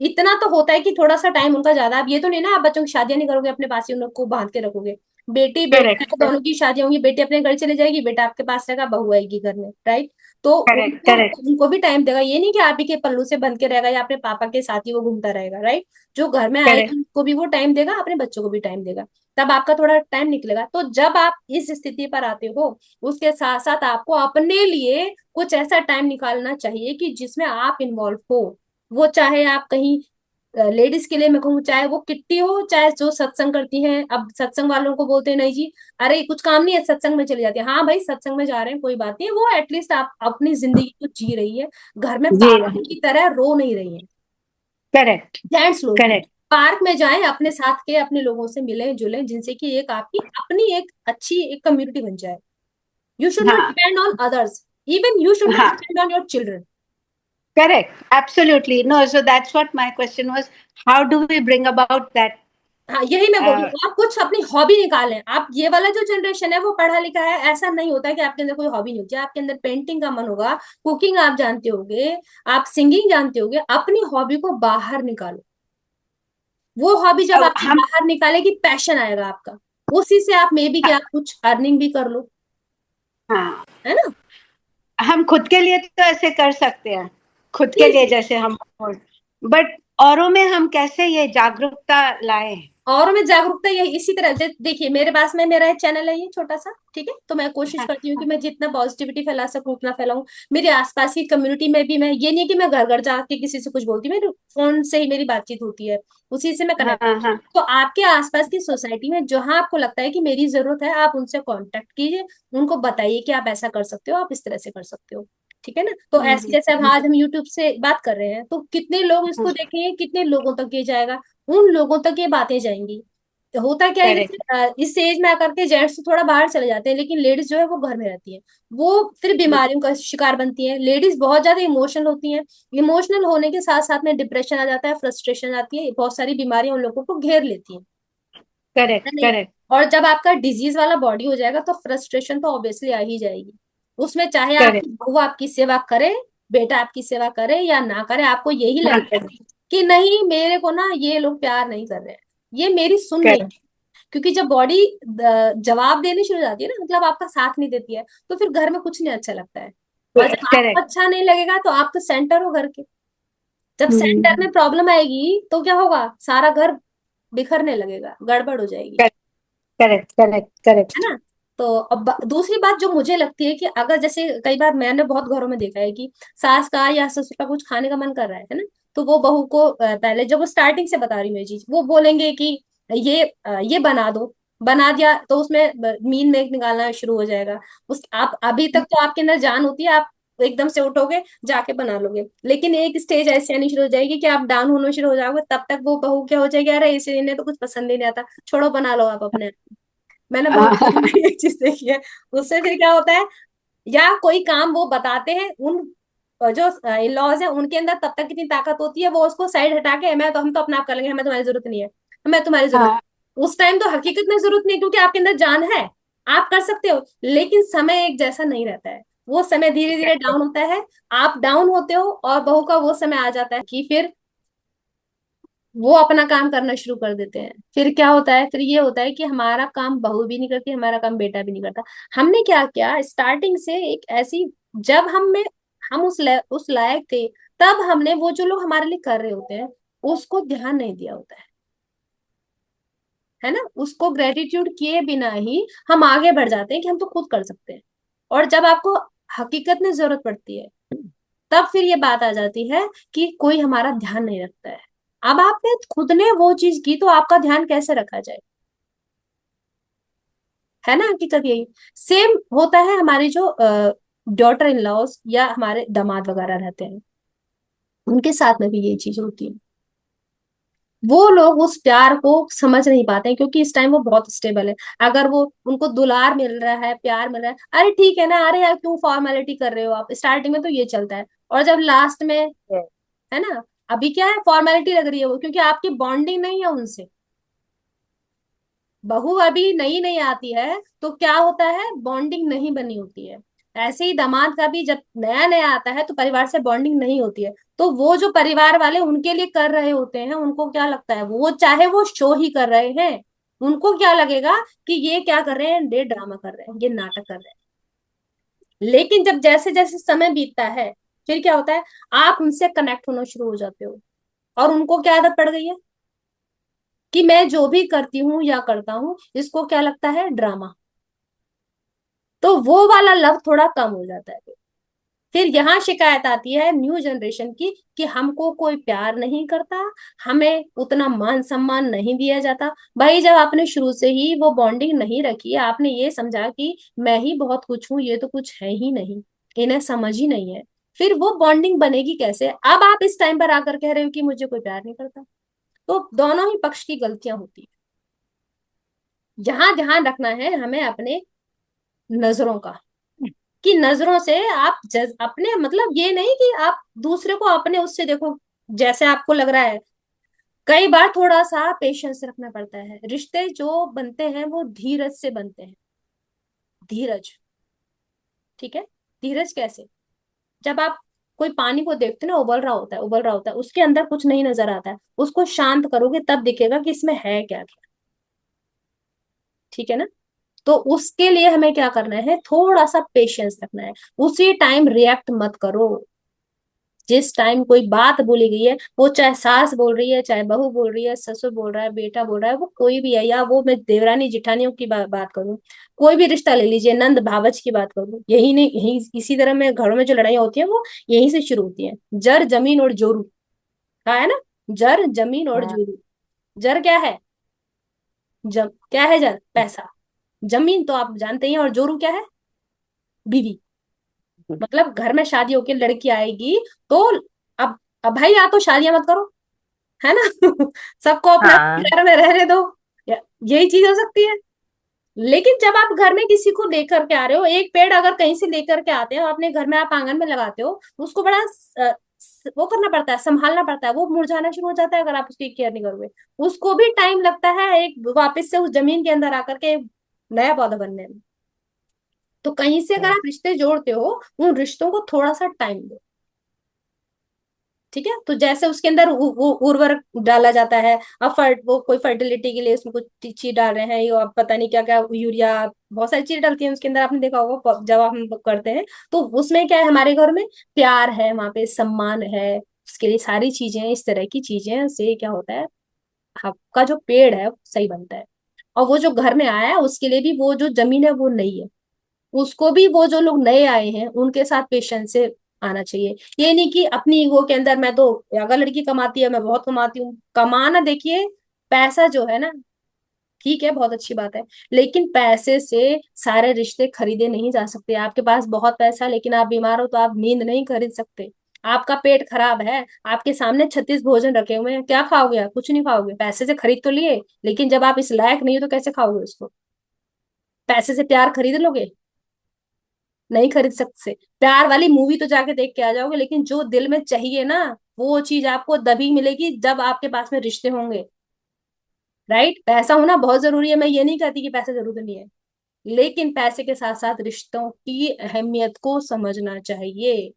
इतना तो होता है कि थोड़ा सा टाइम उनका ज्यादा, अब ये तो नहीं ना आप बच्चों की शादियां नहीं करोगे अपने पास ही उन लोग को बांध के रखोगे। बेटी बेटा करेक्ट दोनों की शादी होंगी, बेटी अपने घर चली जाएगी, बेटा आपके पास रहेगा, बहू आएगी घर में, राइट। तो करेक्ट उनको करेक्ट उनको भी टाइम देगा, ये नहीं कि आप ही के पल्लू से बंध के रहेगा या अपने पापा के साथ ही वो घूमता रहेगा, राइट। जो घर में करेक्ट आएगी उसको भी वो टाइम देगा, अपने बच्चों को भी टाइम देगा, तब आपका थोड़ा टाइम निकलेगा। तो जब आप इस स्थिति पर आते हो, उसके साथ साथ आपको अपने लिए कुछ ऐसा टाइम निकालना चाहिए कि जिसमें आप इन्वॉल्व हो। वो चाहे आप कहीं, लेडीज के लिए मैं कहूँ, चाहे वो किट्टी हो, चाहे जो सत्संग करती हैं, अब सत्संग वालों को बोलते हैं नहीं जी, अरे कुछ काम नहीं है सत्संग में चली जाती है, हाँ भाई सत्संग में जा रहे हैं कोई बात नहीं, वो एटलीस्ट आप अपनी जिंदगी को जी रही है, घर में जी पागल की तरह रो नहीं रही है। करेक्ट जेंट्स लोग भी करेक्ट पार्क में जाएं, अपने साथ के अपने लोगों से मिलें जुलें, जिनसे कि एक आपकी अपनी एक अच्छी एक कम्युनिटी बन जाए। You should not हाँ depend on others. Even you should not हाँ depend on your children. correct absolutely no, so that's what my question was, how do we bring about that हाँ, यही मैं बोल रही अ, हूँ, आप कुछ अपनी हॉबी निकालें। आप ये वाला जो जनरेशन है वो पढ़ा लिखा है, ऐसा नहीं होता है कि आपके अंदर कोई हॉबी नहीं होती है। आपके अंदर पेंटिंग का मन होगा, कुकिंग आप जानते होगे, आप सिंगिंग जानते होगे, अपनी हॉबी को बाहर निकालो। वो हॉबी जब आपकी हम बाहर निकालेगी, पैशन आएगा आपका, उसी से आप मे बी कि आप कुछ अर्निंग भी कर लो, हाँ, है ना। हम खुद के लिए तो ऐसे कर सकते हैं, खुद के जी लिए जी। जैसे हम, बट औरों में हम कैसे ये जागरूकता लाए? और मैं जागरूकता ये इसी तरह देखिए, मेरे पास में मेरा एक चैनल है ये छोटा सा, ठीक है, तो मैं कोशिश हाँ, करती हूँ कि हाँ, मैं जितना पॉजिटिविटी फैला सकूं उतना फैलाऊं। मेरे आसपास की कम्युनिटी में भी मैं ये नहीं कि मैं घर घर जाके किसी से कुछ बोलती हूँ, मेरे फोन से ही मेरी बातचीत होती है, उसी से मैं हाँ, कनेक्ट। हाँ, तो आपके आसपास की सोसाइटी में जहां आपको लगता है कि मेरी जरूरत है, आप उनसे कांटेक्ट कीजिए, उनको बताइए कि आप ऐसा कर सकते हो, आप इस तरह से कर सकते हो, ठीक है ना। तो ऐसे जैसे अब आज हम यूट्यूब से बात कर रहे हैं, तो कितने लोग इसको देखेंगे, कितने लोगों तक ये जाएगा, उन लोगों तक ये बातें जाएंगी। तो होता क्या है, करेक्ट, जैसे इस एज में आकर के जेंट्स थोड़ा बाहर चले जाते हैं, लेकिन लेडीज जो है वो घर में रहती है, वो फिर बीमारियों का शिकार बनती है। लेडीज बहुत ज्यादा इमोशनल होती हैं, इमोशनल होने के साथ साथ में डिप्रेशन आ जाता है, फ्रस्ट्रेशन आती है, बहुत सारी बीमारियां उन लोगों को घेर लेती हैं, करेक्ट, है नहीं। करेक्ट, और जब आपका डिजीज वाला बॉडी हो जाएगा तो फ्रस्ट्रेशन तो ऑब्वियसली आ ही जाएगी। उसमें चाहे करेक्ट, आपकी बहू आपकी सेवा करे, बेटा आपकी सेवा करे या ना करे, आपको यही हाँ, लगेगा कि नहीं, मेरे को ना ये लोग प्यार नहीं कर रहे हैं, ये मेरी सुन नहीं। करेक्ट, क्योंकि जब बॉडी जवाब देनी शुरू हो जाती है ना, मतलब आपका साथ नहीं देती है, तो फिर घर में कुछ नहीं अच्छा लगता है। और जब आपको करेक्ट, अच्छा नहीं लगेगा तो आप तो सेंटर हो घर के, जब सेंटर करेक्ट, में प्रॉब्लम आएगी तो क्या होगा, सारा घर बिखरने लगेगा, गड़बड़ हो जाएगी, करेक्ट, करेक्ट, है करेक्ट, ना। तो अब दूसरी बात जो मुझे लगती है कि अगर जैसे कई बार मैंने बहुत घरों में देखा है कि सास का या ससुर का कुछ खाने का मन कर रहा है ना, तो वो बहू को पहले जब वो स्टार्टिंग से बता रही हूँ ये चीज, वो बोलेंगे कि ये बना दो, बना दिया तो उसमें मीन मेक निकालना शुरू हो जाएगा। उस आप अभी तक तो आपके अंदर जान होती है, आप एकदम से उठोगे जाके बना लोगे, लेकिन एक स्टेज ऐसी आनी शुरू हो जाएगी कि आप डाउन होना शुरू हो जाओगे, तब तक वो बहू क्या हो जाएगी, अरे इसे इन्हें तो कुछ पसंद ही नहीं आता, छोड़ो बना लो आप अपने। मैंने बहुत घरों में ये चीज देखी है। उससे फिर क्या होता है, या कोई काम वो बताते हैं, उन जो इन लॉज है उनके अंदर तब तक कितनी ताकत होती है, वो उसको साइड हटा के मैं तो हम तो अपना आप कर लेंगे, हमें तुम्हारी जरूरत नहीं है, हमें तुम्हारी जरूरत। हाँ, उस टाइम तो हकीकत में जरूरत नहीं है, क्योंकि आपके अंदर जान है, आप कर सकते हो, लेकिन समय एक जैसा नहीं रहता है, वो समय धीरे धीरे डाउन होता है, आप डाउन होते हो, और बहू का वो समय आ जाता है कि फिर वो अपना काम करना शुरू कर देते हैं। फिर क्या होता है, फिर ये होता है कि हमारा काम बहू भी नहीं करती, हमारा काम बेटा भी नहीं करता। हमने क्या किया स्टार्टिंग से, एक ऐसी, जब हम उस लायक थे, तब हमने वो जो लोग हमारे लिए कर रहे होते हैं उसको ध्यान नहीं दिया होता है ना, उसको ग्रेटिट्यूड किए बिना ही हम आगे बढ़ जाते हैं कि हम तो खुद कर सकते हैं। और जब आपको हकीकत में जरूरत पड़ती है, तब फिर ये बात आ जाती है कि कोई हमारा ध्यान नहीं रखता है। अब आपने खुद ने वो चीज की तो आपका ध्यान कैसे रखा जाए, है ना। हकीकत यही सेम होता है, हमारी जो डॉटर इन लॉज या हमारे दामाद वगैरह रहते हैं, उनके साथ में भी यही चीज होती है। वो लोग उस प्यार को समझ नहीं पाते हैं, क्योंकि इस टाइम वो बहुत स्टेबल है। अगर वो उनको दुलार मिल रहा है, प्यार मिल रहा है, अरे ठीक है ना, अरे यार क्यों फॉर्मेलिटी कर रहे हो आप, स्टार्टिंग में तो ये चलता है, और जब लास्ट में, है ना, अभी क्या है, फॉर्मेलिटी लग रही है वो, क्योंकि आपकी बॉन्डिंग नहीं है उनसे। बहू अभी नई नई आती है तो क्या होता है, बॉन्डिंग नहीं बनी होती है। ऐसे ही दामाद का भी जब नया नया आता है तो परिवार से बॉन्डिंग नहीं होती है, तो वो जो परिवार वाले उनके लिए कर रहे होते हैं, उनको क्या लगता है, वो चाहे वो शो ही कर रहे हैं, उनको क्या लगेगा कि ये क्या कर रहे हैं, ये ड्रामा कर रहे हैं, ये नाटक कर रहे हैं। लेकिन जब जैसे जैसे समय बीतता है, फिर क्या होता है, आप उनसे कनेक्ट होना शुरू हो जाते हो, और उनको क्या आदत पड़ गई है कि मैं जो भी करती हूँ या करता हूँ, इसको क्या लगता है, ड्रामा। तो वो वाला लव थोड़ा कम हो जाता है। फिर यहाँ शिकायत आती है न्यू जनरेशन की कि हमको कोई प्यार नहीं करता, हमें उतना मान सम्मान नहीं दिया जाता। भाई जब आपने शुरू से ही वो बॉन्डिंग नहीं रखी, आपने ये समझा कि मैं ही बहुत कुछ हूँ, ये तो कुछ है ही नहीं, इन्हें समझ ही नहीं है, फिर वो बॉन्डिंग बनेगी कैसे। अब आप इस टाइम पर आकर कह रहे हो कि मुझे कोई प्यार नहीं करता, तो दोनों ही पक्ष की गलतियां होती है। यहाँ ध्यान रखना है हमें अपने नजरों का, कि नजरों से आप अपने, मतलब ये नहीं कि आप दूसरे को अपने उससे देखो जैसे आपको लग रहा है। कई बार थोड़ा सा पेशेंस रखना पड़ता है। रिश्ते जो बनते हैं वो धीरज से बनते हैं। धीरज, ठीक है। धीरज कैसे? जब आप कोई पानी को देखते हो ना, उबल रहा होता है, उबल रहा होता है, उसके अंदर कुछ नहीं नजर आता है, उसको शांत करोगे तब दिखेगा कि इसमें है क्या क्या। ठीक है ना? तो उसके लिए हमें क्या करना है, थोड़ा सा पेशेंस रखना है। उसी टाइम रिएक्ट मत करो। जिस टाइम कोई बात बोली गई है, वो चाहे सास बोल रही है, चाहे बहू बोल रही है, ससुर बोल रहा है, बेटा बोल रहा है, वो कोई भी है, या वो मैं देवरानी जिठानियों की बात करूं, कोई भी रिश्ता ले लीजिए, नंद भावच की बात करूं, यही नहीं, यही इसी तरह में घरों में जो लड़ाइयाँ होती है वो यहीं से शुरू होती है। जर जमीन और जोरू, कहा है ना, जर जमीन और हाँ, जोरू। जर क्या है? क्या है जर? पैसा। जमीन तो आप जानते ही हैं, और जोरू क्या है? बीवी। मतलब घर में शादी होके लड़की आएगी तो अब भाई, या तो शादियां मत करो, है ना। सबको अपने अपने हाँ, घर में रहने दो, यही चीज हो सकती है। लेकिन जब आप घर में किसी को लेकर के आ रहे हो, एक पेड़ अगर कहीं से लेकर के आते हैं और अपने घर में आप आंगन में लगाते हो, उसको बड़ा वो करना पड़ता है, संभालना पड़ता है, वो मुरझाना शुरू हो जाता है अगर आप उसकी केयर नहीं करोगे। उसको भी टाइम लगता है एक वापस से उस जमीन के अंदर आकर के नया पौधा बनने में। तो कहीं से अगर आप रिश्ते जोड़ते हो, उन रिश्तों को थोड़ा सा टाइम दो। ठीक है? तो जैसे उसके अंदर उर्वरक डाला जाता है, अब वो कोई फर्टिलिटी के लिए उसमें कुछ चीज डाल रहे हैं, ये अब पता नहीं क्या क्या, यूरिया, बहुत सारी चीज डलती है उसके अंदर, आपने देखा होगा जब हम करते हैं। तो उसमें क्या है, हमारे घर में प्यार है, वहां पे सम्मान है, उसके लिए सारी चीजें, इस तरह की चीजें से क्या होता है, आपका जो पेड़ है वो सही बनता है। और वो जो घर में आया है उसके लिए भी वो जो जमीन है वो नई है, उसको भी वो जो लोग नए आए हैं उनके साथ पेशेंस से आना चाहिए। ये नहीं कि अपनी ईगो के अंदर, मैं तो, अगर लड़की कमाती है मैं बहुत कमाती हूँ, कमाना देखिए, पैसा जो है ना, ठीक है, बहुत अच्छी बात है, लेकिन पैसे से सारे रिश्ते खरीदे नहीं जा सकते। आपके पास बहुत पैसा है लेकिन आप बीमार हो तो आप नींद नहीं खरीद सकते। आपका पेट खराब है, आपके सामने 36 भोजन रखे हुए हैं, क्या खाओगे आप? कुछ नहीं खाओगे, पैसे से खरीद तो लिए, लेकिन जब आप इस लायक नहीं हो तो कैसे खाओगे उसको? पैसे से प्यार खरीद लोगे? नहीं खरीद सकते। प्यार वाली मूवी तो जाके देख के आ जाओगे, लेकिन जो दिल में चाहिए ना, वो चीज आपको तभी मिलेगी जब आपके पास में रिश्ते होंगे। राइट? पैसा होना बहुत जरूरी है, मैं ये नहीं कहती कि पैसा जरूरी नहीं है, लेकिन पैसे के साथ साथ रिश्तों की अहमियत को समझना चाहिए।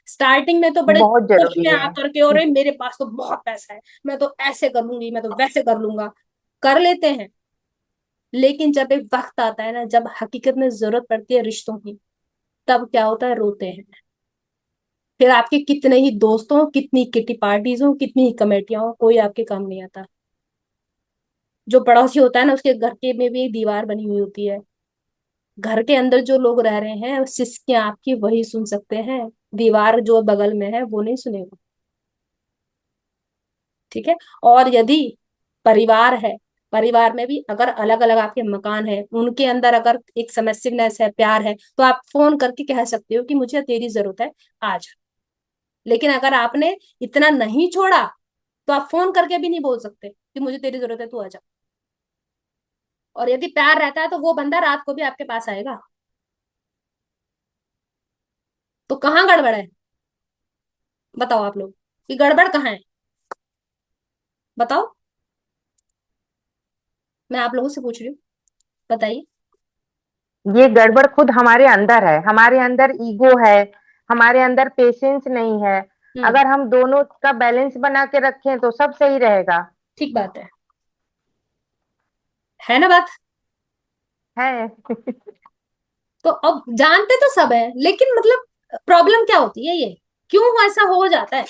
स्टार्टिंग में तो बड़े बहुत जोश जरूरी में है। आकर के, और मेरे पास तो बहुत पैसा है, मैं तो ऐसे कर लूंगी, मैं तो वैसे कर लूंगा, कर लेते हैं। लेकिन जब एक वक्त आता है ना, जब हकीकत में जरूरत पड़ती है रिश्तों की, तब क्या होता है, रोते हैं। फिर आपके कितने ही दोस्तों, कितनी किटी पार्टीज हो, कितनी ही कमेटियां हो, कोई आपके काम नहीं आता। जो पड़ोसी होता है ना, उसके घर के में भी एक दीवार बनी हुई होती है। घर के अंदर जो लोग रह रहे हैं सिसकियां आपकी वही सुन सकते हैं, दीवार जो बगल में है वो नहीं सुनेगा। ठीक है? और यदि परिवार है, परिवार में भी अगर अलग अलग आपके मकान है, उनके अंदर अगर एक समस्या है, प्यार है, तो आप फोन करके कह सकते हो कि मुझे तेरी जरूरत है, आज। लेकिन अगर आपने इतना नहीं छोड़ा, तो आप फोन करके भी नहीं बोल सकते कि मुझे तेरी जरूरत है, तू आ जा। और यदि प्यार रहता है तो वो बंदा रात को भी आपके पास आएगा। तो कहाँ गड़बड़ है? बताओ आप लोग, कि गड़बड़ कहाँ है? बताओ, मैं आप लोगों से पूछ रही हूँ, बताइए। ये गड़बड़ खुद हमारे अंदर है, हमारे अंदर ईगो है, हमारे अंदर पेशेंस नहीं है। हम्म। अगर हम दोनों का बैलेंस बना के रखें तो सब सही रहेगा। ठीक बात है ना बात? है। तो अब जानते तो सब है, लेकिन मतलब प्रॉब्लम क्या होती है, ये क्यों ऐसा हो जाता है?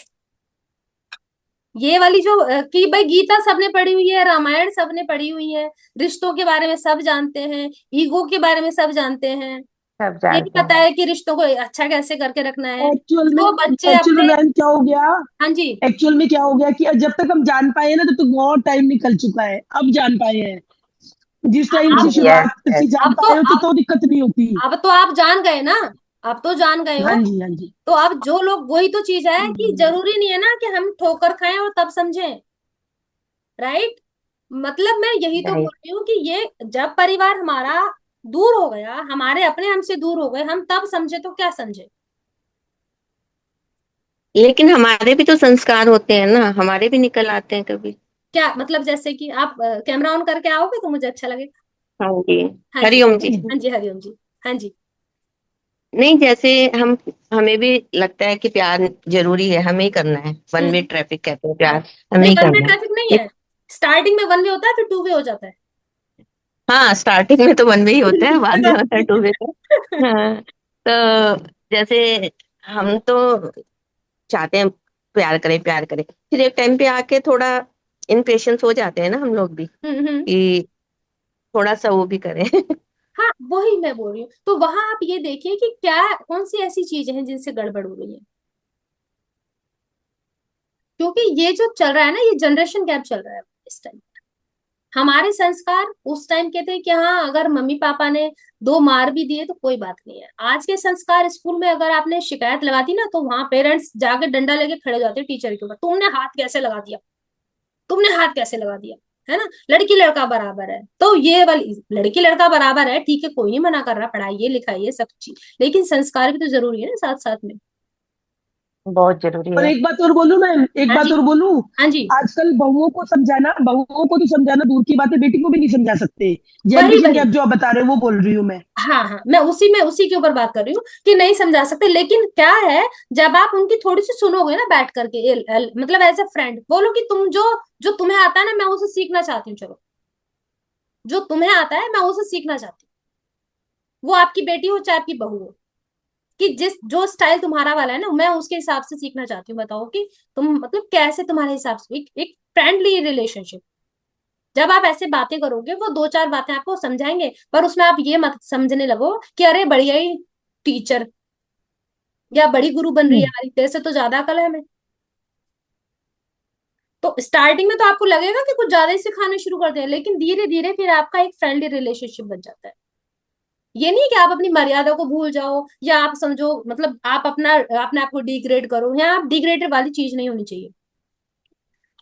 ये वाली जो कि भाई गीता सबने पढ़ी हुई है, रामायण सबने पढ़ी हुई है, रिश्तों के बारे में सब जानते हैं, ईगो के बारे में सब जानते हैं, सब ये भी जानते पता हैं। है कि रिश्तों को अच्छा कैसे करके रखना है। एक्चुअल में जो बच्चे एक्चुअल में अपने, मैम क्या हो गया, हाँ जी, एक्चुअल में क्या हो गया कि जब तक हम जान पाए हैं ना, तब तक बहुत टाइम निकल चुका है, अब जान पाए हैं। जिस टाइम से अब यस, शुरुआत यस। से जान अब तो पाए होते तो दिक्कत नहीं होती। अब तो आप जान गए ना, अब तो जान गए हाँ हो। जी, हाँ जी। तो अब जो लोग, वही तो चीज है कि हम्म। जरूरी नहीं है ना कि हम ठोकर खाएं और तब समझें। राइट? मतलब मैं यही तो बोल राइट। रही हूँ कि ये जब परिवार हमारा दूर हो गया, हमारे अपने हमसे दूर हो गए, हम तब समझे तो क्या समझे। लेकिन हमारे भी तो संस्कार होते हैं ना, हमारे भी निकल आते हैं कभी। क्या मतलब, जैसे कि आप कैमरा ऑन करके आओगे तो मुझे अच्छा लगेगा। हाँ जी। हाँ जी, हरिओम जी। हाँ जी, हरिओम जी। हाँ जी। नहीं, जैसे हम हमें भी लगता है कि प्यार जरूरी है, हमें ही करना है। वन वे हम्म। ट्रैफिक कहते हैं, हाँ, प्यार हमें नहीं ही वन वे करना है। ट्रैफिक नहीं है। लेकिन स्टार्टिंग में वन वे होता है, फिर टू वे हो जाता है। हाँ, स्टार्टिंग में तो वन वे ही होता है, बाद में होता है टू वे का। हाँ। तो जैसे हम तो चाहते हैं प्यार करें प्यार करें, फिर एक टाइम पे आके थोड़ा इम्पेशंस हो जाते हैं ना हम लोग भी, हम्म। कि थोड़ा सा वो भी करें। हाँ, वही मैं बोल रही हूँ। तो वहां आप ये देखिए कि क्या, कौन सी ऐसी चीजें हैं जिनसे गड़बड़ हो रही है। क्योंकि ये जो चल रहा है ना, ये जनरेशन गैप चल रहा है इस टाइम। हमारे संस्कार उस टाइम के थे कि हाँ, अगर मम्मी पापा ने दो मार भी दिए तो कोई बात नहीं है। आज के संस्कार, स्कूल में अगर आपने शिकायत लगा दी ना, तो वहां पेरेंट्स जाके डंडा लेके खड़े हो जाते हैं टीचर के ऊपर, तुमने हाथ कैसे लगा दिया, तुमने हाथ कैसे लगा दिया। है ना, लड़की लड़का बराबर है। तो ये वाली, लड़की लड़का बराबर है, ठीक है, कोई नहीं मना कर रहा, पढ़ाइए लिखाइए सब चीज, लेकिन संस्कार भी तो जरूरी है ना साथ साथ में। बहुत जरूरी और है। एक बात और बोलूं मैं, एक हाँ बात जी, और बोलूं। हाँ जी। आजकल बहुओं को तो समझाना दूर की बात है, बेटी को भी नहीं समझा सकते। वही जनरेशन वही, गैप जो आप बता रहे हो वो बोल रही हूँ मैं। हाँ हाँ, मैं उसी के ऊपर बात कर रही हूँ कि नहीं समझा सकते, लेकिन क्या है, जब आप उनकी थोड़ी सी सुनोगे ना बैठ करके, मतलब एज अ फ्रेंड बोलो कि तुम जो जो तुम्हें आता है ना, मैं उसे सीखना चाहती हूँ, चलो, जो तुम्हें आता है मैं उसे सीखना चाहती हूँ। वो आपकी बेटी हो चाहे आपकी बहू हो, कि जिस जो स्टाइल तुम्हारा वाला है ना, मैं उसके हिसाब से सीखना चाहती हूँ। बताओ कि तुम मतलब कैसे, तुम्हारे हिसाब से एक फ्रेंडली रिलेशनशिप। जब आप ऐसे बातें करोगे, वो दो चार बातें आपको समझाएंगे, पर उसमें आप ये मत समझने लगो कि अरे बढ़िया ही टीचर या बड़ी गुरु बन रही है हमारी, तेरे से तो ज्यादा अकल है हमें। तो स्टार्टिंग में तो आपको लगेगा कि कुछ ज्यादा ही सिखाने शुरू कर दिया, लेकिन धीरे धीरे फिर आपका एक फ्रेंडली रिलेशनशिप बन जाता है। ये नहीं कि आप अपनी मर्यादा को भूल जाओ, या आप समझो मतलब आप अपना, अपने आप को डिग्रेड करो। यहाँ आप डिग्रेडेड वाली चीज नहीं होनी चाहिए।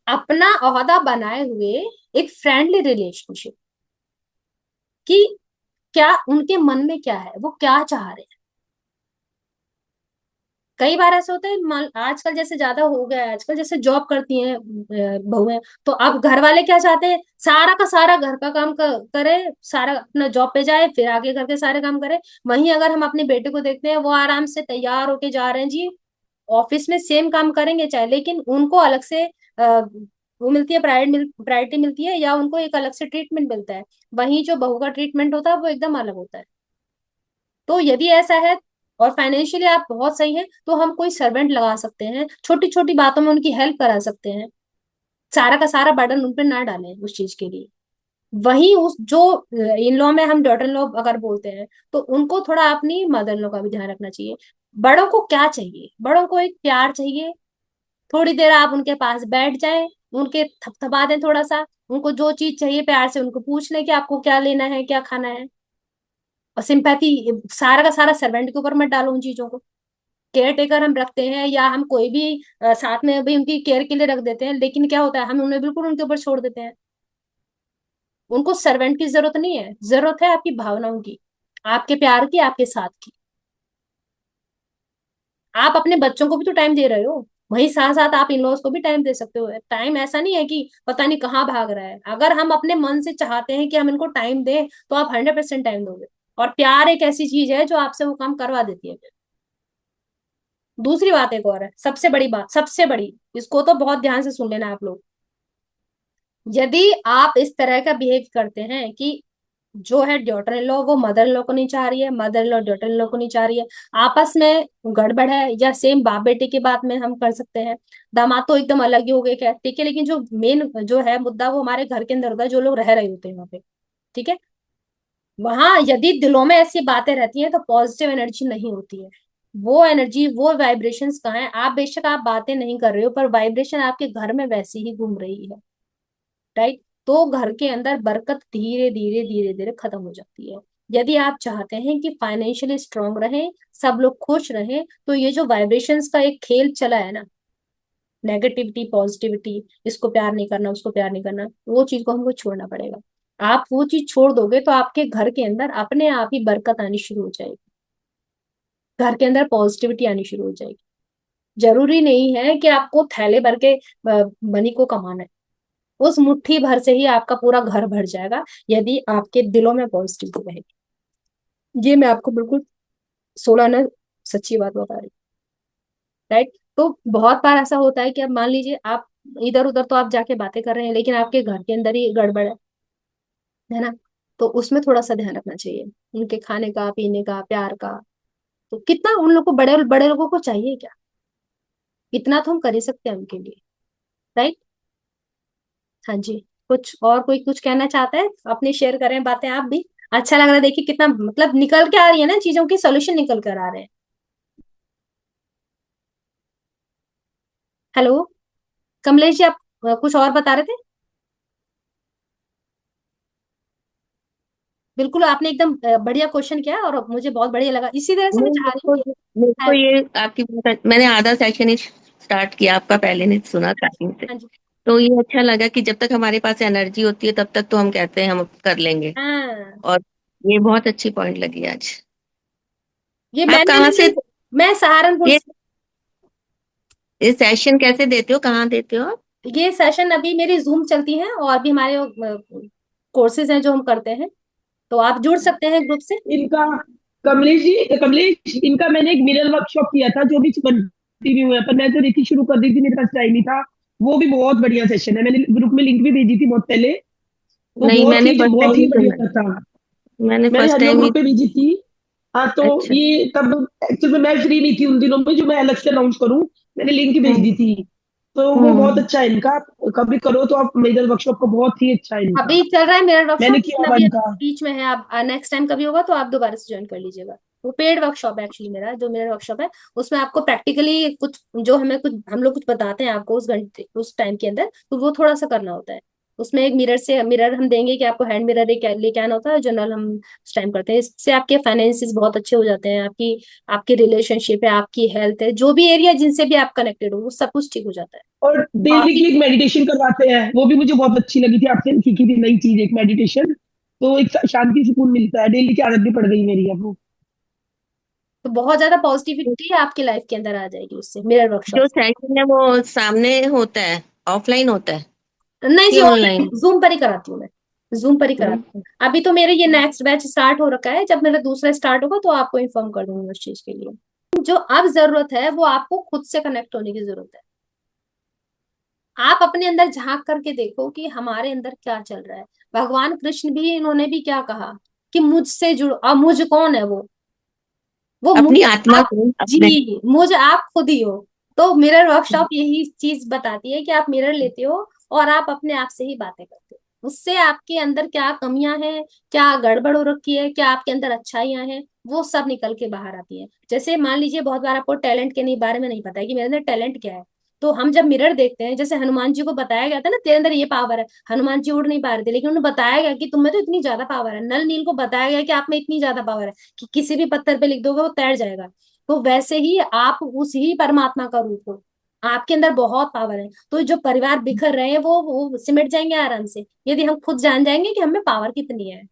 अपना ओहदा बनाए हुए एक फ्रेंडली रिलेशनशिप, कि क्या उनके मन में क्या है, वो क्या चाह रहे हैं। कई बार ऐसा होता है, आजकल जैसे ज्यादा हो गया है, आजकल जैसे जॉब करती हैं बहुएं, तो अब घर वाले क्या चाहते हैं, सारा का सारा घर का काम करे, सारा अपना जॉब पे जाए, फिर आगे घर के सारे काम करे। वहीं अगर हम अपने बेटे को देखते हैं, वो आराम से तैयार होके जा रहे हैं जी, ऑफिस में सेम काम करेंगे चाहे, लेकिन उनको अलग से वो मिलती है, प्रायोरिटी मिलती है, या उनको एक अलग से ट्रीटमेंट मिलता है। वहीं जो बहू का ट्रीटमेंट होता है वो एकदम अलग होता है। तो यदि ऐसा है और फाइनेंशियली आप बहुत सही हैं, तो हम कोई सर्वेंट लगा सकते हैं, छोटी छोटी बातों में उनकी हेल्प करा सकते हैं। सारा का सारा बर्डन उन पर ना डालें उस चीज के लिए। वहीं उस जो इन लॉ में हम डॉटर इन लॉ अगर बोलते हैं, तो उनको थोड़ा अपनी मदर इन लॉ का भी ध्यान रखना चाहिए। बड़ों को क्या चाहिए, बड़ों को एक प्यार चाहिए। थोड़ी देर आप उनके पास बैठ जाएं, उनके थपथपा दें थोड़ा सा, उनको जो चीज चाहिए प्यार से उनको पूछ लें कि आपको क्या लेना है, क्या खाना है। और सिंपैथी, सारा का सारा सर्वेंट के ऊपर मत डालो उन चीजों को। केयर टेकर हम रखते हैं, या हम कोई भी साथ में भी उनकी केयर के लिए रख देते हैं, लेकिन क्या होता है, हम उन्हें बिल्कुल उनके ऊपर छोड़ देते हैं। उनको सर्वेंट की जरूरत नहीं है, जरूरत है आपकी भावनाओं की, आपके प्यार की, आपके साथ की। आप अपने बच्चों को भी तो टाइम दे रहे हो, वहीं साथ साथ आप इन लॉज को भी टाइम दे सकते हो। टाइम ऐसा नहीं है कि पता नहीं कहाँ भाग रहा है। अगर हम अपने मन से चाहते हैं कि हम इनको टाइम दें, तो आप 100% टाइम दोगे। और प्यार एक ऐसी चीज है जो आपसे वो काम करवा देती है। दूसरी बात एक और है, सबसे बड़ी बात, सबसे बड़ी, इसको तो बहुत ध्यान से सुन लेना आप लोग। यदि आप इस तरह का बिहेव करते हैं कि जो है डॉटर इन लॉ वो मदर इन लॉ को नहीं चाह रही है, mother in law daughter in law को नहीं चाह रही है, आपस में गड़बड़ है, या सेम बाप बेटे की बात में हम कर सकते हैं। दामाद तो एकदम अलग ही हो गए, क्या ठीक है, लेकिन जो मेन जो है मुद्दा, वो हमारे घर के अंदर होता है, जो लोग रह रहे होते हैं वहां पे। ठीक है, वहां यदि दिलों में ऐसी बातें रहती हैं, तो पॉजिटिव एनर्जी नहीं होती है। वो एनर्जी, वो वाइब्रेशंस कहाँ है, आप बेशक आप बातें नहीं कर रहे हो, पर वाइब्रेशन आपके घर में वैसी ही घूम रही है। राइट। तो घर के अंदर बरकत धीरे धीरे धीरे धीरे खत्म हो जाती है। यदि आप चाहते हैं कि फाइनेंशियली स्ट्रांग रहें, सब लोग खुश रहें, तो ये जो वाइब्रेशंस का एक खेल चला है ना, नेगेटिविटी पॉजिटिविटी, इसको प्यार नहीं करना, उसको प्यार नहीं करना, वो चीज को हमको छोड़ना पड़ेगा। आप वो चीज छोड़ दोगे तो आपके घर के अंदर अपने आप ही बरकत आनी शुरू हो जाएगी, घर के अंदर पॉजिटिविटी आनी शुरू हो जाएगी। जरूरी नहीं है कि आपको थैले भर के मनी को कमाना है। उस मुट्ठी भर से ही आपका पूरा घर भर जाएगा, यदि आपके दिलों में पॉजिटिविटी रहेगी। ये मैं आपको बिल्कुल 16 सच्ची बात बता रही हूँ। राइट। तो बहुत बार ऐसा होता है कि अब मान लीजिए आप इधर उधर तो आप जाके बातें कर रहे हैं, लेकिन आपके घर के अंदर ही गड़बड़ है ना। तो उसमें थोड़ा सा ध्यान रखना चाहिए, उनके खाने का, पीने का, प्यार का। तो कितना उन लोग को, बड़े बड़े लोगों को चाहिए क्या, इतना तो हम कर ही सकते हैं उनके लिए। राइट। हाँ जी। कुछ और कोई कुछ कहना चाहता है, अपनी शेयर करें बातें आप भी। अच्छा लग रहा है, देखिए कितना मतलब निकल के आ रही है ना चीजों की, सोल्यूशन निकल कर आ रहे हैं। हेलो कमलेश जी, आप कुछ और बता रहे थे। बिल्कुल, आपने एकदम बढ़िया क्वेश्चन किया और मुझे बहुत बढ़िया लगा, इसी तरह से मैं नहीं, चाह रही हूँ कि मेरे को है- ये आपकी मैंने आधा सेशन ही स्टार्ट किया, आपका पहले नहीं सुना स्टार्टिंग से। हाँ जी। तो ये अच्छा लगा कि जब तक हमारे पास एनर्जी होती है तब तक तो हम कहते हैं हम कर लेंगे। हाँ, और ये बहुत अच्छी पॉइंट लगी आज। ये आप मैंने कहाँ से भी, मैं सहारनपुर ये से। ये सेशन कैसे देते हो, कहाँ देते हो आप? ये सेशन अभी मेरी जूम चलती है, और भी हमारे कोर्सेज हैं जो हम करते हैं, तो आप जुड़ सकते हैं ग्रुप से। इनका कमलेश इनका मैंने एक मिरर वर्कशॉप किया था जो भी कंटिन्यू हुआ, पर मैं तो देखी शुरू कर दी थी, मेरे पास टाइम नहीं था। वो भी बहुत बढ़िया सेशन है, मैंने ग्रुप में लिंक भी भेजी थी बहुत पहले। वो नहीं, मैंने फर्स्ट बहुत टाइम ही ही सुना बढ़िया था। है। मैंने मैंने फर्स्ट हरिओम टाइम ही। ग्रुप पे भेजी थी। हाँ तो अच्छा। ये तब एक्चुअल में मैं फ्री नहीं थी उन दिनों में जो मैं अलग से अनाउंस करूँ। मैंने लिंक भेज हम्म। दी थी। तो वो बहुत हम्म। अच्छा है इनका, आप कभी करो तो आप मिरर वर्कशॉप को, बहुत ही अच्छा है इनका। अभी चल रहा है मेरा मैंने वर्कशॉप, किया लेकिन हुआ अभी इनका। बीच में है। आप नेक्स्ट टाइम कभी होगा तो आप दोबारा से ज्वाइन कर लीजिएगा। वो पेड वर्कशॉप है एक्चुअली, मेरा जो मेरा वर्कशॉप है उसमें आपको प्रैक्टिकली कुछ जो हमें कुछ हम लोग कुछ बताते हैं आपको उस घंटे उस टाइम के अंदर, तो वो थोड़ा सा करना होता है। उसमें एक मिरर हम देंगे कि आपको हैंड मिरर लेके आना होता है, जनरल हम उस टाइम करते हैं। इससे आपके फाइनेंसिस बहुत अच्छे हो जाते हैं, आपकी आपकी रिलेशनशिप है, आपकी हेल्थ है, जो भी एरिया जिनसे भी आप कनेक्टेड हो वो सब कुछ ठीक हो जाता है। और डेली की काफी। एक मेडिटेशन करवाते हैं, वो भी मुझे बहुत अच्छी लगी थी, आपसे सीखी थी नई चीज एक मेडिटेशन। तो एक शांति सुकून मिलता है, डेली की आदत भी पड़ गई मेरी अब वो। तो बहुत ज्यादा पॉजिटिविटी आपकी लाइफ के अंदर आ जाएगी उससे, मिरर वर्कशॉप। जो सेशन है वो सामने होता है, ऑफलाइन होता है नहीं जी, कि ऑनलाइन ऑनलाइन? जूम पर ही कराती हूँ मैं, जूम पर ही कराती हूँ। अभी तो मेरे ये नेक्स्ट बैच स्टार्ट हो रखा है, जब मेरा दूसरा स्टार्ट होगा तो आपको इन्फॉर्म कर दूंगी उस चीज के लिए। जो अब जरूरत है वो आपको खुद से कनेक्ट होने की जरूरत है। आप अपने अंदर झांक करके देखो कि हमारे अंदर क्या चल रहा है। भगवान कृष्ण भी, इन्होंने भी क्या कहा कि मुझसे जुड़ो। अब मुझ कौन है वो मुझ अपनी आत्मा आप। को अपने। जी, मुझ आप खुद ही हो। तो मिरर वर्कशॉप यही चीज बताती है कि आप मिरर लेते हो और आप अपने आप से ही बातें करते हो, उससे आपके अंदर क्या कमियां हैं, क्या गड़बड़ हो रखी है, क्या आपके अंदर अच्छाइयां हैं, वो सब निकल के बाहर आती हैं। जैसे मान लीजिए बहुत बार आपको टैलेंट के नहीं बारे में नहीं पता है कि मेरे अंदर टैलेंट क्या है। तो हम जब मिरर देखते हैं, जैसे हनुमान जी को बताया गया था ना तेरे अंदर ये पावर है, हनुमान जी उड़ नहीं पा रहे थे, लेकिन उन्हें बताया गया कि तुम में तो इतनी ज्यादा पावर है। नल नील को बताया गया कि आप में इतनी ज्यादा पावर है कि किसी भी पत्थर पे लिख दोगे वो तैर जाएगा। तो वैसे ही आप उस ही परमात्मा का रूप हो, आपके अंदर बहुत पावर है। तो जो परिवार बिखर रहे हैं वो सिमट जाएंगे आराम से, यदि हम खुद जान जाएंगे कि हमें पावर कितनी है।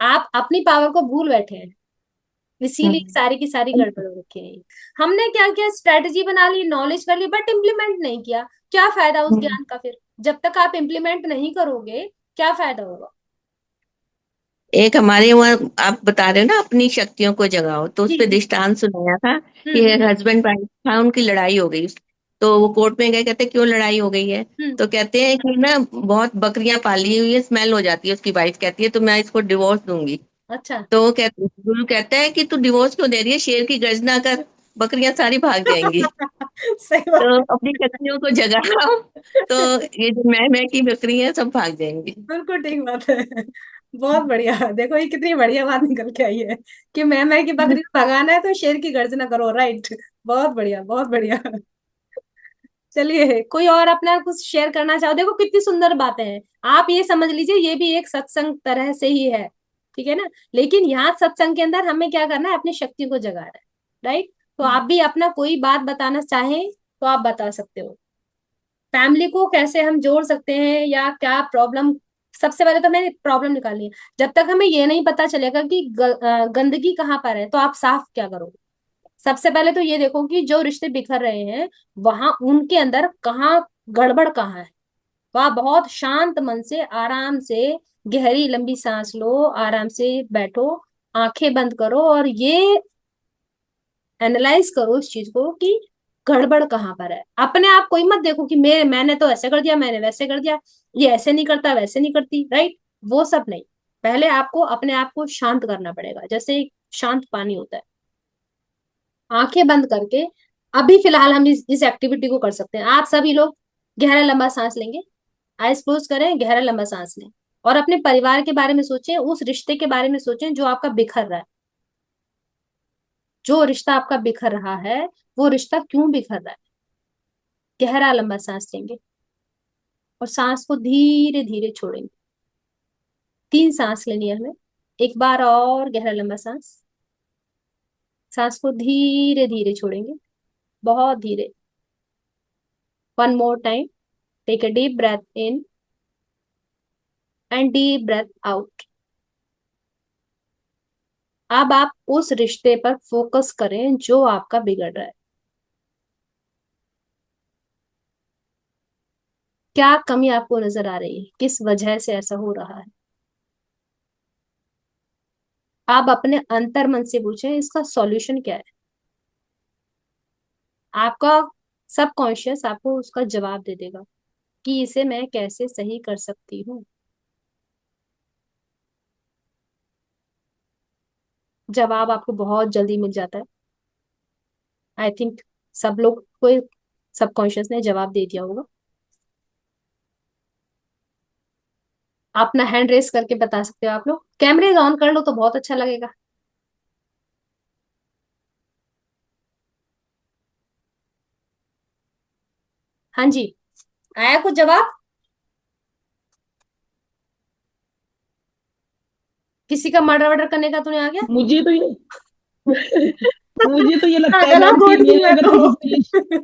आप अपनी पावर को भूल बैठे हैं, इसीलिए सारी की सारी गड़बड़ हो रखी है। हमने क्या किया, स्ट्रेटेजी बना ली, नॉलेज कर ली, बट इम्प्लीमेंट नहीं किया। क्या फायदा उस ज्ञान का फिर, जब तक आप इम्प्लीमेंट नहीं करोगे क्या फायदा होगा। एक हमारे वहाँ आप बता रहे हो ना अपनी शक्तियों को जगाओ, तो उस जी पे जी। दृष्टांत सुनाया था कि हम्म हस्बैंड वाइफ था, उनकी लड़ाई हो गई। तो वो कोर्ट में गए, कहते क्यों लड़ाई हो गई है? हम्म। तो कहते हैं कि ना बहुत बकरियां पाली हुई है, स्मेल हो जाती है। उसकी वाइफ कहती है तो मैं इसको डिवोर्स दूंगी। अच्छा। तो वो कहते गुरु कहता है कि तू डिवोर्स क्यों दे रही है, शेर की गर्जना कर, बकरियां सारी भाग जाएंगी। सही बात तो है। अपनी शक्तियों को जगाओ, तो ये जो मैं की बकरी है सब भाग जाएंगी। बिल्कुल ठीक बात है। बहुत बढ़िया, देखो ये कितनी बढ़िया बात निकल के आई है कि मैं की बकरी को भगाना है तो शेर की गर्जना करो। राइट। बहुत बढ़िया, बहुत बढ़िया। चलिए, कोई और अपना कुछ शेयर करना चाहो, देखो कितनी सुंदर बातें हैं। आप ये समझ लीजिए ये भी एक सत्संग तरह से ही है, ठीक है ना। लेकिन यहाँ सत्संग के अंदर हमें क्या करना है, अपनी शक्ति को जगाना है। राइट। तो आप भी अपना कोई बात बताना चाहें तो आप बता सकते हो। फैमिली को कैसे हम जोड़ सकते हैं या क्या प्रॉब्लम। सबसे पहले तो मैंने प्रॉब्लम निकालनी है। जब तक हमें ये नहीं पता चलेगा कि गंदगी कहाँ पर है, तो आप साफ क्या करोगे। सबसे पहले तो ये देखो कि जो रिश्ते बिखर रहे हैं वहां उनके अंदर कहाँ गड़बड़ कहाँ है। वहां बहुत शांत मन से आराम से गहरी लंबी सांस लो, आराम से बैठो, आंखें बंद करो और ये एनालाइज करो इस चीज को कि गड़बड़ कहाँ पर है। अपने आप को ही मत देखो कि मैंने तो ऐसे कर दिया, मैंने वैसे कर दिया, ये ऐसे नहीं करता वैसे नहीं करती, राइट। वो सब नहीं। पहले आपको अपने आप को शांत करना पड़ेगा, जैसे एक शांत पानी होता है। आंखें बंद करके अभी फिलहाल हम इस एक्टिविटी को कर सकते हैं। आप सभी लोग गहरा लंबा सांस लेंगे, आइज क्लोज करें, गहरा लंबा सांस लें और अपने परिवार के बारे में सोचें, उस रिश्ते के बारे में सोचें जो आपका बिखर रहा है। जो रिश्ता आपका बिखर रहा है, वो रिश्ता क्यों बिखर रहा है। गहरा लंबा सांस लेंगे और सांस को धीरे धीरे छोड़ेंगे। 3 सांस लेनी है हमें। एक बार और गहरा लंबा सांस। सांस को धीरे धीरे छोड़ेंगे, बहुत धीरे। 1 more time. Take a deep breath in and deep breath out. अब आप उस रिश्ते पर फोकस करें जो आपका बिगड़ रहा है। क्या कमी आपको नजर आ रही है, किस वजह से ऐसा हो रहा है। आप अपने अंतर मन से पूछें इसका सॉल्यूशन क्या है। आपका सबकॉन्शियस आपको उसका जवाब दे देगा कि इसे मैं कैसे सही कर सकती हूँ। जवाब आपको बहुत जल्दी मिल जाता है। आई थिंक सब लोग को सबकॉन्शियस ने जवाब दे दिया होगा। आप अपना हैंड रेस करके बता सकते हो। आप लोग कैमरे ऑन कर लो तो बहुत अच्छा लगेगा। हाँ जी, आया कुछ जवाब? किसी का मर्डर वर्डर करने का तो नहीं आ गया? मुझे तो ये मुझे तो ये लगता है गला मैम कि घोट दी मेरे मैं अगर तो। किसी से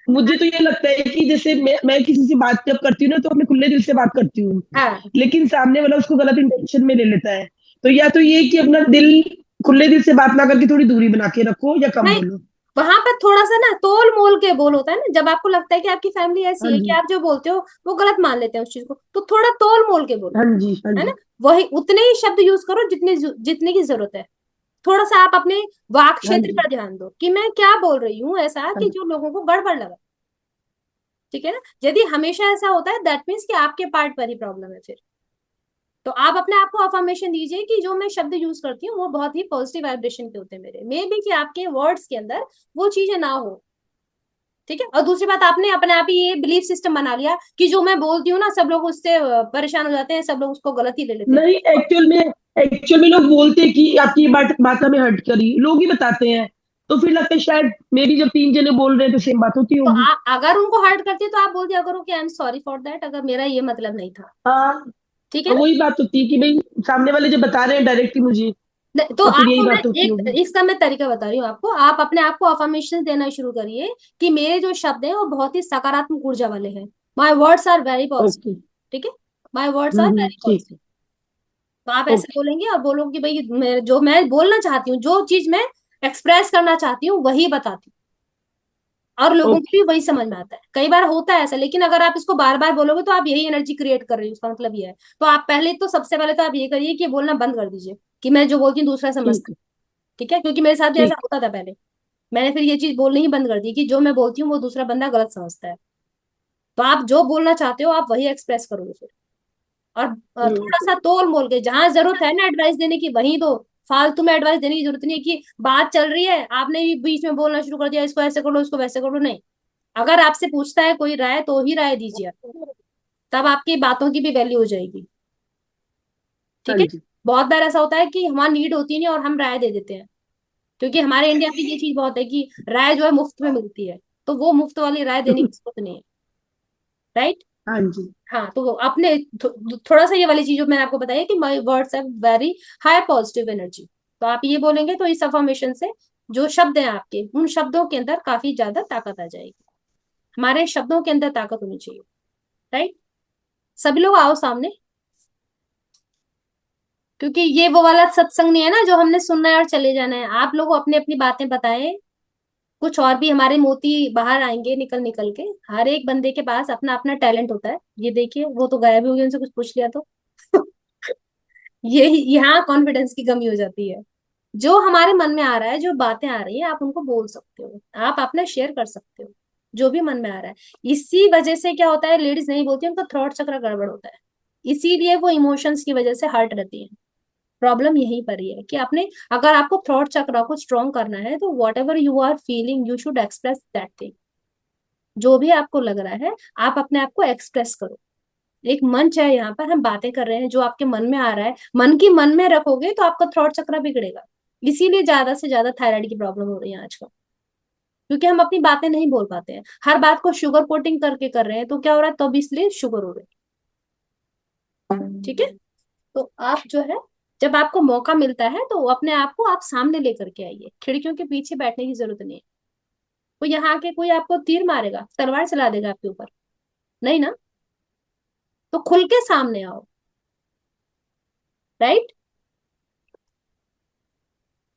मुझे तो ये लगता है कि जैसे मैं किसी से बात जब करती हूँ ना तो अपने खुले दिल से बात करती हूँ, हाँ, लेकिन सामने वाला उसको गलत इंटेंशन में ले लेता है। तो या तो ये कि अपना दिल खुले दिल से बात ना करके थोड़ी दूरी बना के रखो या कम नहीं, बोलो। वहां पर थोड़ा सा ना तोल मोल के बोल होता है ना। जब आपको लगता है कि आपकी फैमिली हाँ ऐसी है कि जी, आप जो बोलते हो वो गलत मान लेते हैं उस चीज को, तो थोड़ा तोल मोल के बोलो, हाँ जी, हाँ है ना। जी, वही उतने ही शब्द यूज करो जितने जितने की जरूरत है। थोड़ा सा आप अपने वाक हाँ क्षेत्र जी, पर ध्यान दो कि मैं क्या बोल रही हूँ ऐसा हाँ कि जी, जो लोगों को गड़बड़ लगा। ठीक है ना। यदि हमेशा ऐसा होता है दैट मीन्स कि आपके पार्ट पर ही प्रॉब्लम है फिर। तो आप अपने आप को अफर्मेशन दीजिए कि जो मैं शब्द यूज करती हूँ वो बहुत ही पॉजिटिव वाइब्रेशन के होते हैं मेरे। मे बी कि आपके वर्ड्स के अंदर वो चीजें ना हो। ठीक है। और दूसरी बात, आपने अपने आप ही ये बिलीफ सिस्टम बना लिया कि जो मैं बोलती हूँ ना सब लोग उससे परेशान हो जाते हैं, सब लोग उसको गलत ही ले लेते हैं। नहीं, एक्चुअल में लोग बोलते हैं कि आपकी ये बात हमें हर्ट करी, लोग ही बताते हैं। तो फिर लगता है शायद मे बी जब 3 जने बोल रहे हैं तो सेम बात होती तो होगी। अगर उनको हर्ट करती है तो आप बोल दिया करो कि I am sorry for that, अगर मेरा ये मतलब नहीं था। हाँ, ठीक है तो ना। वही बात होती है कि भाई सामने वाले जब बता रहे हैं डायरेक्टली मुझे, तो तो फिर यही आपको मैं बात होती एक होगी। इसका मैं तरीका बता रही हूँ आपको। आप अपने आप को अफर्मेशन देना शुरू करिए कि मेरे जो शब्द हैं वो बहुत ही सकारात्मक ऊर्जा वाले हैं। My words are very positive. Okay. ठीक है। माई वर्ड्स आर वेरी ठीक पॉजिटिव। है। तो आप ऐसे ओके। बोलेंगे और बोलोगे कि भाई जो मैं बोलना चाहती हूँ, जो चीज मैं एक्सप्रेस करना चाहती हूँ वही बताती हूँ। और लोगों को ओके। भी वही समझ में आता है। कई बार होता है ऐसा, लेकिन अगर आप इसको बार बार बोलोगे तो आप यही एनर्जी क्रिएट कर रहे हो, उसका मतलब ये है। तो आप पहले तो सबसे पहले तो आप ये करिए कि बोलना बंद कर दीजिए कि मैं जो बोलती हूँ दूसरा समझता ठीक है। है। ठीक है। क्योंकि मेरे साथ भी ऐसा ठीक। होता था पहले। मैंने फिर ये चीज बोलनी ही बंद कर दी कि जो मैं बोलती हूँ वो दूसरा बंदा गलत समझता है। तो आप जो बोलना चाहते हो आप वही एक्सप्रेस करोगे फिर। और थोड़ा सा तोल मोल के जहां जरूरत है ना एडवाइस देने की वहीं दो। फालतू में एडवाइस देने की जरूरत नहीं है कि बात चल रही है आपने भी बीच में बोलना शुरू कर दिया, इसको ऐसे कर लो इसको वैसे कर लो। नहीं, अगर आपसे पूछता है कोई राय तो ही राय दीजिए आप। तब आपकी बातों की भी वैल्यू हो जाएगी। हाँ ठीक है। जी। बहुत बार ऐसा होता है कि हमारी नीड होती नहीं और हम राय दे देते हैं। क्योंकि हमारे इंडिया में ये चीज बहुत है कि राय जो है मुफ्त में मिलती है, तो वो मुफ्त वाली राय देने की जरूरत नहीं है। राइट। हाँ जी। हाँ, तो वो अपने थोड़ा सा ये वाली चीज जो मैंने आपको बताई कि my words have very high positive energy. तो आप ये बोलेंगे तो इस अफर्मेशन से जो शब्द हैं आपके, उन शब्दों के अंदर काफी ज्यादा ताकत आ जाएगी। हमारे शब्दों के अंदर ताकत होनी चाहिए। राइट। सभी लोग आओ सामने। क्योंकि ये वो वाला सत्संग नहीं है ना जो हमने सुनना है और चले जाना है। आप लोग अपनी अपनी बातें बताएं कुछ और भी हमारे मोती बाहर आएंगे निकल निकल के। हर एक बंदे के पास अपना अपना टैलेंट होता है। ये देखिए, वो तो गायब हो गए, उनसे कुछ पूछ लिया तो ये यहाँ कॉन्फिडेंस की कमी हो जाती है। जो हमारे मन में आ रहा है, जो बातें आ रही है, आप उनको बोल सकते हो, आप अपना शेयर कर सकते हो, जो भी मन में आ रहा है। इसी वजह से क्या होता है, लेडीज नहीं बोलती, उनका थ्रॉट चक्र गड़बड़ होता है, इसीलिए वो इमोशंस की वजह से हर्ट रहती है। प्रॉब्लम यहीं पर ही है कि आपने, अगर आपको थ्रॉट चक्र को स्ट्रॉन्ग करना है तो whatever you are feeling you should express that thing. जो भी आपको लग रहा है, आप अपने आप को एक्सप्रेस करो। एक मंच है, यहाँ पर हम बातें कर रहे हैं, जो आपके मन में आ रहा है, मन की मन में रखोगे तो आपका थ्रॉट चक्र बिगड़ेगा। इसीलिए ज्यादा से ज्यादा थायराइड की प्रॉब्लम हो रही है आजकल, क्योंकि हम अपनी बातें नहीं बोल पाते हैं, हर बात को शुगर कोटिंग करके कर रहे हैं, तो क्या हो रहा है, तब इसलिए शुगर हो रही है। ठीक है, तो आप जो है, जब आपको मौका मिलता है तो अपने आप को आप सामने लेकर के आइए, खिड़कियों के पीछे बैठने की जरूरत नहीं है। कोई यहाँ के कोई आपको तीर मारेगा, तलवार चला देगा आपके ऊपर, नहीं ना। तो खुल के सामने आओ। राइट।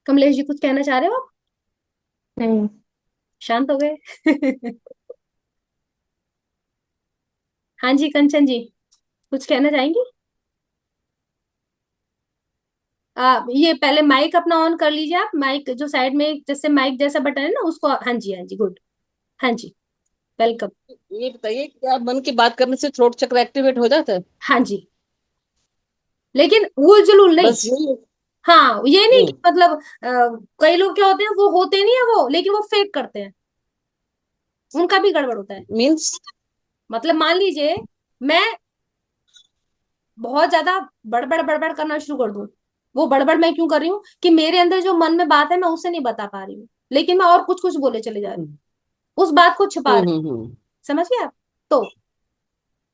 कमलेश जी, कुछ कहना चाह रहे हो आप? नहीं। शांत हो गए हाँ जी, कंचन जी, कुछ कहना चाहेंगी? ये पहले माइक अपना ऑन कर लीजिए, आप माइक जो साइड में जैसे माइक जैसा बटन है ना उसको, हाँ जी, हाँ जी, गुड। हाँ जी, वेलकम। ये बताइए, क्या मन की बात करने से थ्रोट चक्र एक्टिवेट हो जाता है? हाँ जी, लेकिन उल जुलूल नहीं। बस यही? हाँ, ये नहीं कि हम्म। मतलब कई लोग क्या होते हैं, वो होते नहीं है वो, लेकिन वो फेक करते हैं, उनका भी गड़बड़ होता है। मीन्स? मतलब मान लीजिए, मैं बहुत ज्यादा बड़बड़ बड़बड़ करना शुरू कर दूं। वो बड़बड़ मैं क्यों कर रही हूँ, कि मेरे अंदर जो मन में बात है मैं उसे नहीं बता पा रही हूँ, लेकिन मैं और कुछ कुछ बोले चले जा रही हम्म हूँ, उस बात को छिपा रही हम्म हूँ। हम्म समझ गए आप?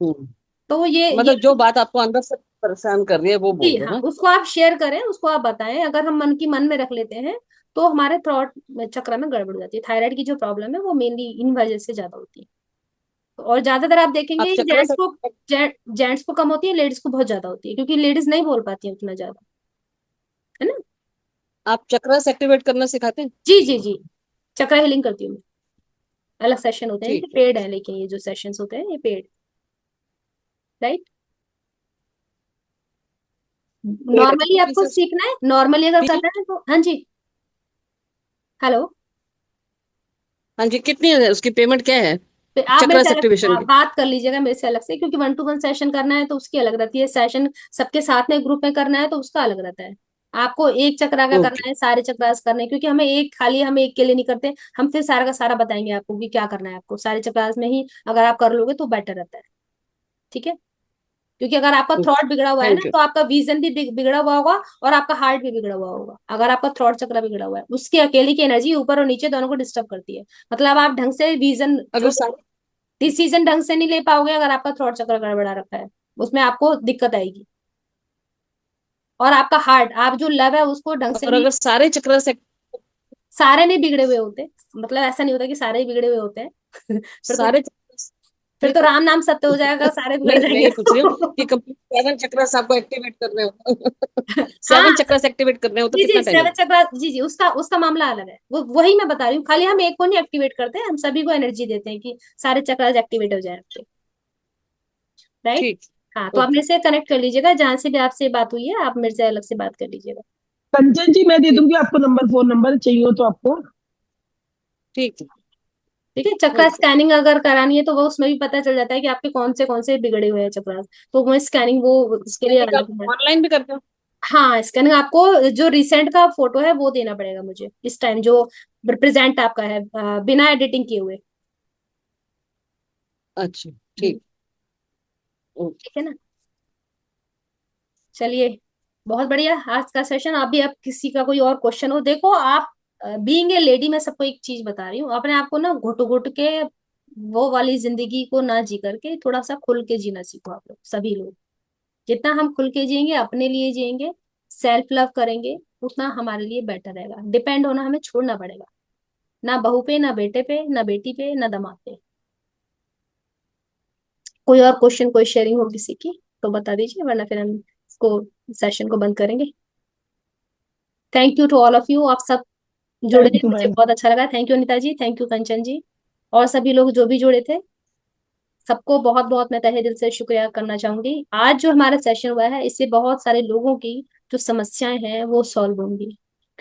हम्म। तो ये मतलब जो बात आपको अंदर से परेशान कर रही है वो जी बोल दो हाँ, ना? उसको आप शेयर करें, उसको आप बताएं। अगर हम मन की मन में रख लेते हैं तो हमारे थ्रॉट चक्र में गड़बड़ हो जाती है। थायराइड की जो प्रॉब्लम है वो मेनली इन वजह से ज्यादा होती है। और ज्यादातर आप देखेंगे आप चक्र जेंट्स से को, जेंट्स को कम होती है, लेडीज को बहुत ज्यादा होती है, क्योंकि लेडीज नहीं बोल पाती है उतना ज्यादा, है ना। आप चक्र से एक्टिवेट करना सिखाते हैं? जी जी जी, चक्र हीलिंग करती हूँ मैं। अलग सेशन होते हैं इनके, ठीक है। पेड है, लेकिन ये जो सेशंस होते हैं ये पेड। राइट। पेड़ है नॉर्मली कितने आपको फीसद? सीखना है, नॉर्मली अगर फी? करना है तो हाँ जी। हेलो। हाँ जी, कितनी है उसकी पेमेंट, क्या है फिर आप मेरे चक्र से से अलग एक्टिवेशन की? बात कर लीजिएगा मेरे से अलग से, क्योंकि 1 to 1 सेशन करना है तो उसकी अलग रहती है। सेशन सबके साथ में ग्रुप में करना है तो उसका अलग रहता है। आपको एक चक्रा का ओके। करना है, सारे चक्रास करने हैं, क्योंकि हमें एक खाली हम एक के लिए नहीं करते, हम फिर सारा का सारा बताएंगे आपको कि क्या करना है आपको सारे चक्रास में ही। अगर आप कर लोगे तो बेटर रहता है। ठीक है, क्योंकि अगर आपका ओके, थ्रॉट बिगड़ा हुआ है ना, थैंक यू। तो आपका विजन भी बिगड़ा हुआ होगा, और आपका हार्ट भी बिगड़ा हुआ होगा। अगर आपका थ्रॉट चक्र बिगड़ा हुआ है, उसकी अकेले की एनर्जी ऊपर और नीचे दोनों को डिस्टर्ब करती है। मतलब आप ढंग से विजन अगर जो सारे डिसीजन ढंग से नहीं ले पाओगे, अगर आपका थ्रॉट चक्र गड़बड़ा रखा है, उसमें आपको दिक्कत आएगी। और आपका हार्ट, आप जो लव है उसको ढंग से और नहीं, अगर सारे चक्र से सारे नहीं बिगड़े हुए होते, मतलब ऐसा नहीं होता कि सारे ही बिगड़े हुए होते हैं सारे फिर फिर तो तो राम नाम सत्य हो जाएगा, सारे बिगड़ नहीं, मैं जाएंगे ये पूछ रही हूँ कि तो कंप्लीट 7 चक्र आपको एक्टिवेट करने हो हाँ, 7 चक्र एक्टिवेट करने हो तो जी जी, कितना टाइम सेवन लगता चक्र, जी जी, उसका उसका मामला अलग है। वो वही मैं बता रही हूँ, खाली हम एक को नहीं एक्टिवेट करते हैं, हम सभी को एनर्जी देते हैं कि सारे चक्र एक्टिवेट हो जाए आपके। है? राइट। ठीक। हाँ, तो आप ओके। मेरे से कनेक्ट कर लीजिएगा, जहां से भी आपसे बात हुई है आप मेरे से अलग से बात कर लीजिएगा। कंचन जी, मैं दे ठीक। दूंगी आपको नंबर, फोन नंबर चाहिए हो तो आपको। ठीक है। ठीक है, चक्र ओके। स्कैनिंग अगर करानी है तो वो उसमें भी पता चल जाता है कि आपके कौन से बिगड़े हुए हैं चक्र। तो वो स्कैनिंग वो उसके लिए स्कैनिंग आप अलग है। ऑनलाइन भी करते हो? हाँ, स्कैनिंग आपको जो रिसेंट का फोटो है वो देना पड़ेगा मुझे इस टाइम, जो प्रेजेंट आपका है, बिना एडिटिंग किए हुए। अच्छा। ठीक। ओके। ठीक है ना। चलिए, बहुत बढ़िया आज का सेशन। अभी आप किसी का कोई और क्वेश्चन हो, देखो आप, बीइंग ए लेडी, मैं सबको एक चीज बता रही हूँ, अपने आप को ना घुट घुट के वो वाली जिंदगी को ना जी करके थोड़ा सा खुल के जीना सीखो आप लोग, सभी लोग। जितना हम खुल के जिएंगे, अपने लिए जिएंगे, सेल्फ लव करेंगे, उतना हमारे लिए बेटर रहेगा। डिपेंड होना हमें छोड़ना पड़ेगा, ना बहू पे, ना बेटे पे, ना बेटी पे, ना दामाद पे। कोई और क्वेश्चन, कोई शेयरिंग हो किसी की तो बता दीजिए, वरना फिर हम इसको, सेशन को बंद करेंगे। Thank you to all of you, आप सब जुड़े, थैंक यू मुझे मैम। बहुत अच्छा लगा। Thank you Anita ji, thank you Kanchan ji, और सभी लोग जो भी जुड़े थे, सबको बहुत बहुत मैं तहे दिल से शुक्रिया करना चाहूंगी। आज जो हमारा सेशन हुआ है, इससे बहुत सारे लोगों की जो समस्याएं हैं वो सॉल्व होंगी।